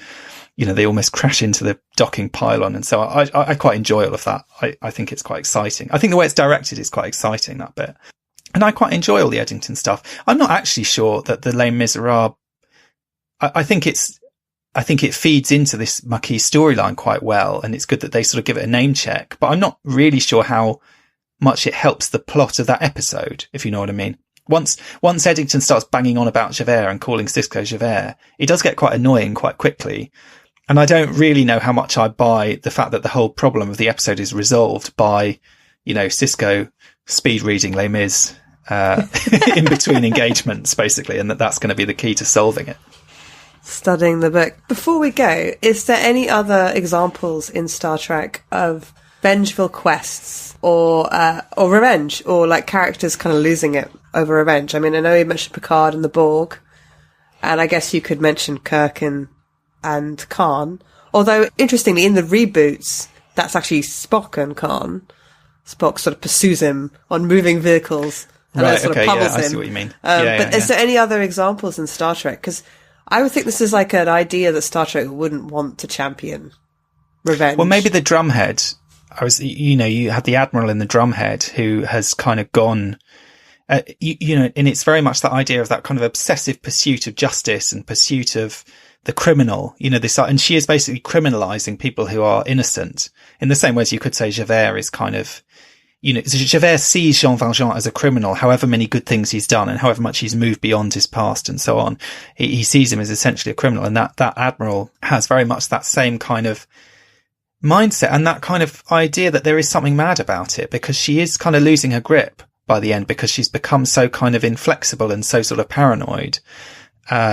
they almost crash into the docking pylon. And so I quite enjoy all of that. I think it's quite exciting. I think the way it's directed is quite exciting, that bit. And I quite enjoy all the Eddington stuff. I'm not actually sure that the Les Misérables, I think it feeds into this Maquis storyline quite well, and it's good that they sort of give it a name check, but I'm not really sure how much it helps the plot of that episode, if you know what I mean. Once Eddington starts banging on about Javert and calling Sisko Javert, it does get quite annoying quite quickly. And I don't really know how much I buy the fact that the whole problem of the episode is resolved by, Sisko speed reading Les Mis, in between engagements, basically, and that's going to be the key to solving it.
Studying the book. Before we go, is there any other examples in Star Trek of vengeful quests or revenge, or like characters kind of losing it over revenge? I mean, I know you mentioned Picard and the Borg, and I guess you could mention Kirk and Khan. Although, interestingly, in the reboots, that's actually Spock and Khan. Spock sort of pursues him on moving vehicles. And
right,
sort
okay,
of pummels
yeah, I
him.
see what you mean.
Is there any other examples in Star Trek? Because I would think this is like an idea that Star Trek wouldn't want to champion revenge.
Well, maybe the drumhead. You had the Admiral in the drumhead who has kind of gone, and it's very much that idea of that kind of obsessive pursuit of justice and pursuit of the criminal, and she is basically criminalizing people who are innocent in the same way as you could say Javert is kind of, Javert sees Jean Valjean as a criminal, however many good things he's done and however much he's moved beyond his past and so on. He sees him as essentially a criminal, and that Admiral has very much that same kind of mindset and that kind of idea that there is something mad about it, because she is kind of losing her grip by the end, because she's become so kind of inflexible and so sort of paranoid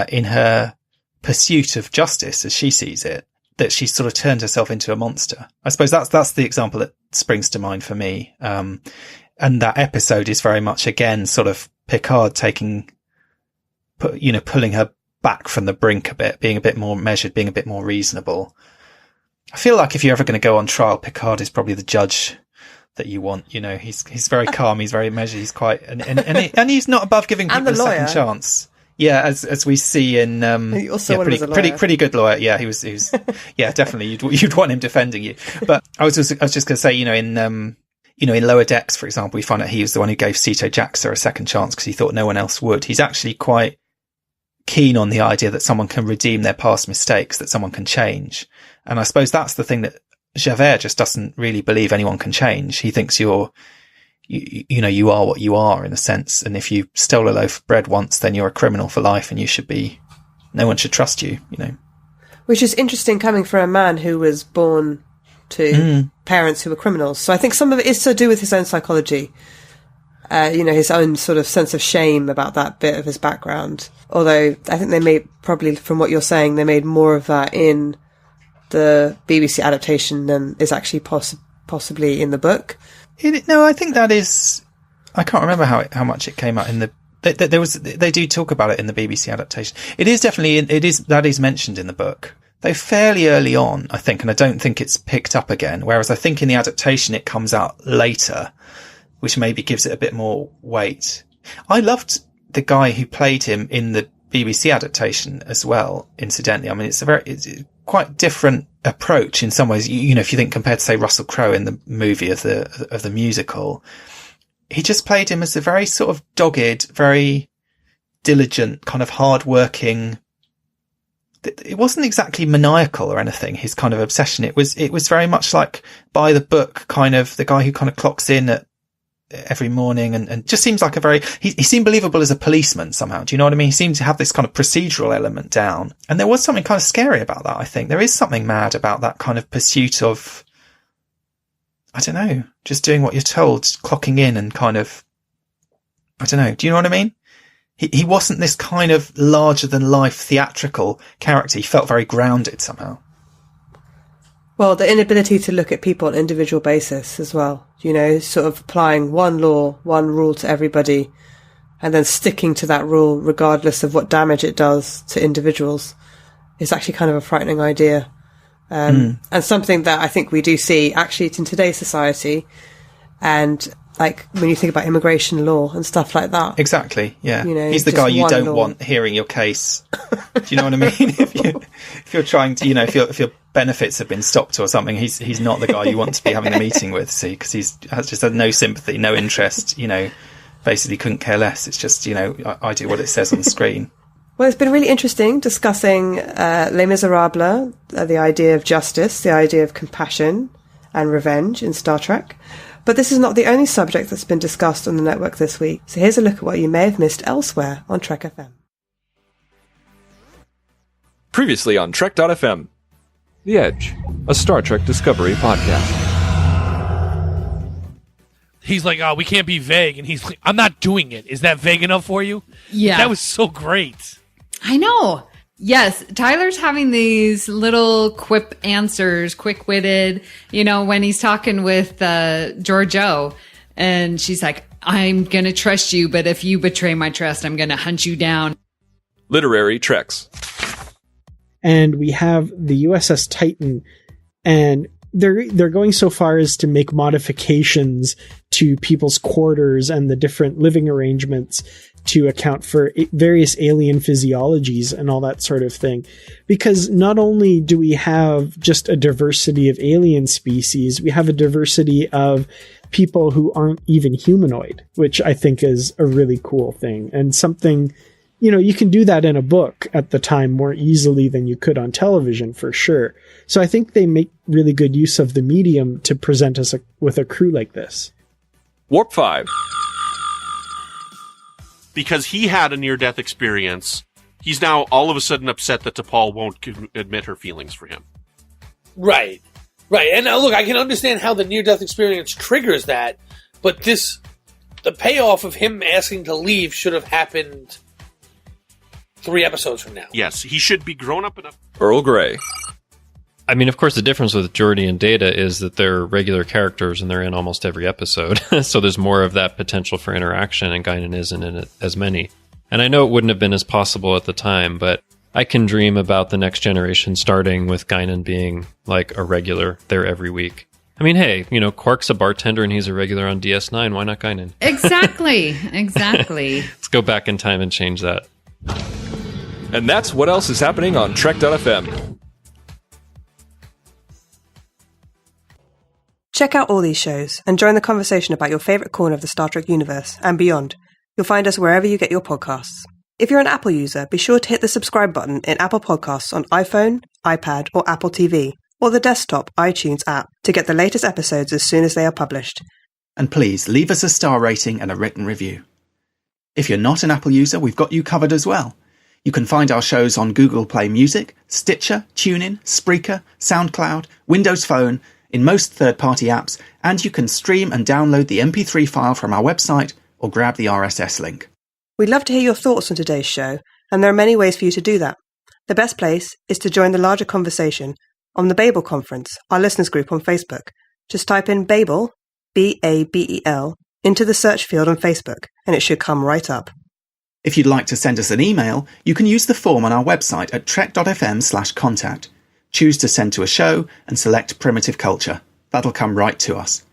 in her pursuit of justice, as she sees it, that she's sort of turned herself into a monster. I suppose that's the example that springs to mind for me. And that episode is very much, again, sort of Picard pulling her back from the brink a bit, being a bit more measured, being a bit more reasonable. I feel like if you're ever going to go on trial, Picard is probably the judge that you want. He's very calm, he's very measured, he's quite, and he's not above giving people a second chance. Yeah, as we see in pretty good lawyer. Yeah, he was yeah, definitely you'd want him defending you. But I was just going to say, in Lower Decks, for example, we find out he was the one who gave Sito Jaxa a second chance because he thought no one else would. He's actually quite keen on the idea that someone can redeem their past mistakes, that someone can change. And I suppose that's the thing that Javert just doesn't really believe anyone can change. He thinks you are what you are, in a sense. And if you stole a loaf of bread once, then you're a criminal for life and no one should trust you,
Which is interesting coming from a man who was born to parents who were criminals. So I think some of it is to do with his own psychology. His own sort of sense of shame about that bit of his background. Although I think they made, probably from what you're saying, they made more of that in the BBC adaptation than is actually possibly in the book.
No, I think that is. I can't remember how much it came out in the. They do talk about it in the BBC adaptation. It is definitely that is mentioned in the book, though fairly early on, I think, and I don't think it's picked up again. Whereas I think in the adaptation it comes out later, which maybe gives it a bit more weight. I loved the guy who played him in the BBC adaptation as well. Incidentally, I mean, it's quite different approach in some ways. If you think compared to, say, Russell Crowe in the movie of the musical, he just played him as a very sort of dogged, very diligent, kind of hard-working. It wasn't exactly maniacal or anything, his kind of obsession. It was very much like by the book, kind of the guy who kind of clocks in at every morning and just seems like he seemed believable as a policeman somehow. Do you know what I mean? He seemed to have this kind of procedural element down. And there was something kind of scary about that, I think. There is something mad about that kind of pursuit of, I don't know, just doing what you're told, clocking in and kind of, I don't know. Do you know what I mean? He wasn't this kind of larger than life theatrical character. He felt very grounded somehow.
Well, the inability to look at people on an individual basis as well, sort of applying one law, one rule to everybody, and then sticking to that rule regardless of what damage it does to individuals is actually kind of a frightening idea. And something that I think we do see actually in today's society. And like when you think about immigration law and stuff like that.
Exactly. Yeah. He's the guy you don't want hearing your case. Do you know what I mean? if you're trying to, if your benefits have been stopped or something, he's not the guy you want to be having a meeting with. See, because he's has just had no sympathy, no interest, basically couldn't care less. It's just, I do what it says on the screen.
Well, it's been really interesting discussing Les Misérables, the idea of justice, the idea of compassion and revenge in Star Trek. But this is not the only subject that's been discussed on the network this week. So here's a look at what you may have missed elsewhere on Trek FM.
Previously on Trek.fm. The Edge, a Star Trek Discovery podcast.
He's like, oh, we can't be vague. And he's like, I'm not doing it. Is that vague enough for you?
Yeah.
That was so great.
I know. Yes, Tyler's having these little quip answers, quick-witted, when he's talking with Georgiou, and she's like, I'm going to trust you, but if you betray my trust, I'm going to hunt you down.
Literary Treks.
And we have the USS Titan, and they're going so far as to make modifications to people's quarters and the different living arrangements to account for various alien physiologies and all that sort of thing. Because not only do we have just a diversity of alien species, we have a diversity of people who aren't even humanoid, which I think is a really cool thing. And something, you can do that in a book at the time more easily than you could on television, for sure. So I think they make really good use of the medium to present us with a crew like this.
Warp 5.
Because he had a near-death experience, he's now all of a sudden upset that T'Pol won't admit her feelings for him.
Right.
Right, and now look, I can understand how the near-death experience triggers that, but the payoff of him asking to leave should have happened 3 episodes from now.
Yes, he should be grown up enough.
Earl Grey.
I mean, of course, the difference with Geordi and Data is that they're regular characters and they're in almost every episode. So there's more of that potential for interaction, and Guinan isn't in it as many. And I know it wouldn't have been as possible at the time, but I can dream about the next generation starting with Guinan being like a regular there every week. I mean, hey, Quark's a bartender and he's a regular on DS9. Why not Guinan?
Exactly.
Let's go back in time and change that.
And that's what else is happening on Trek.fm.
Check out all these shows and join the conversation about your favourite corner of the Star Trek universe and beyond. You'll find us wherever you get your podcasts. If you're an Apple user, be sure to hit the subscribe button in Apple Podcasts on iPhone, iPad, or Apple TV, or the desktop iTunes app to get the latest episodes as soon as they are published.
And please leave us a star rating and a written review. If you're not an Apple user, we've got you covered as well. You can find our shows on Google Play Music, Stitcher, TuneIn, Spreaker, SoundCloud, Windows Phone, in most third-party apps, and you can stream and download the MP3 file from our website or grab the RSS link.
We'd love to hear your thoughts on today's show, and there are many ways for you to do that. The best place is to join the larger conversation on the Babel Conference, our listeners group on Facebook. Just type in Babel, B-A-B-E-L, into the search field on Facebook, and it should come right up.
If you'd like to send us an email, you can use the form on our website at trek.fm/contact. Choose to send to a show and select Primitive Culture. That'll come right to us.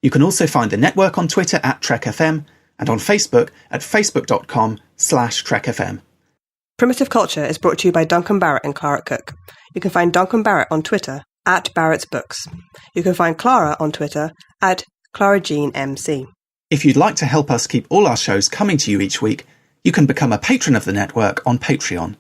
You can also find the network on Twitter at TrekFM and on Facebook at facebook.com/TrekFM.
Primitive Culture is brought to you by Duncan Barrett and Clara Cook. You can find Duncan Barrett on Twitter at Barrett's Books. You can find Clara on Twitter at ClaraJeanMC.
If you'd like to help us keep all our shows coming to you each week, you can become a patron of the network on Patreon.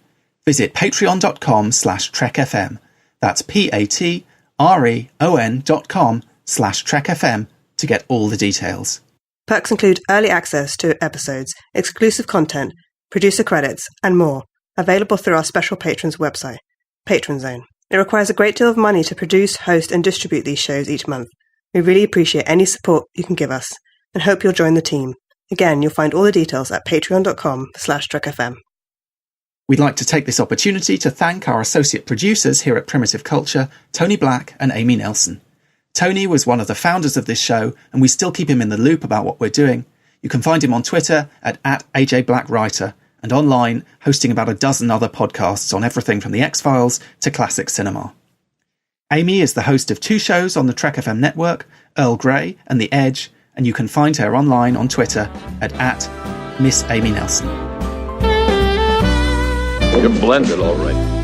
Visit patreon.com/TrekFM. That's patreon.com/TrekFM to get all the details.
Perks include early access to episodes, exclusive content, producer credits, and more, available through our special patrons website, Patron Zone. It requires a great deal of money to produce, host, and distribute these shows each month. We really appreciate any support you can give us, and hope you'll join the team. Again, you'll find all the details at patreon.com/TrekFM.
We'd like to take this opportunity to thank our associate producers here at Primitive Culture, Tony Black and Amy Nelson. Tony was one of the founders of this show, and we still keep him in the loop about what we're doing. You can find him on Twitter at @AJBlackWriter, and online hosting about a dozen other podcasts on everything from The X-Files to classic cinema. Amy is the host of 2 shows on the Trek FM network, Earl Grey and The Edge, and you can find her online on Twitter at @Miss Amy Nelson.
You're blended, all right.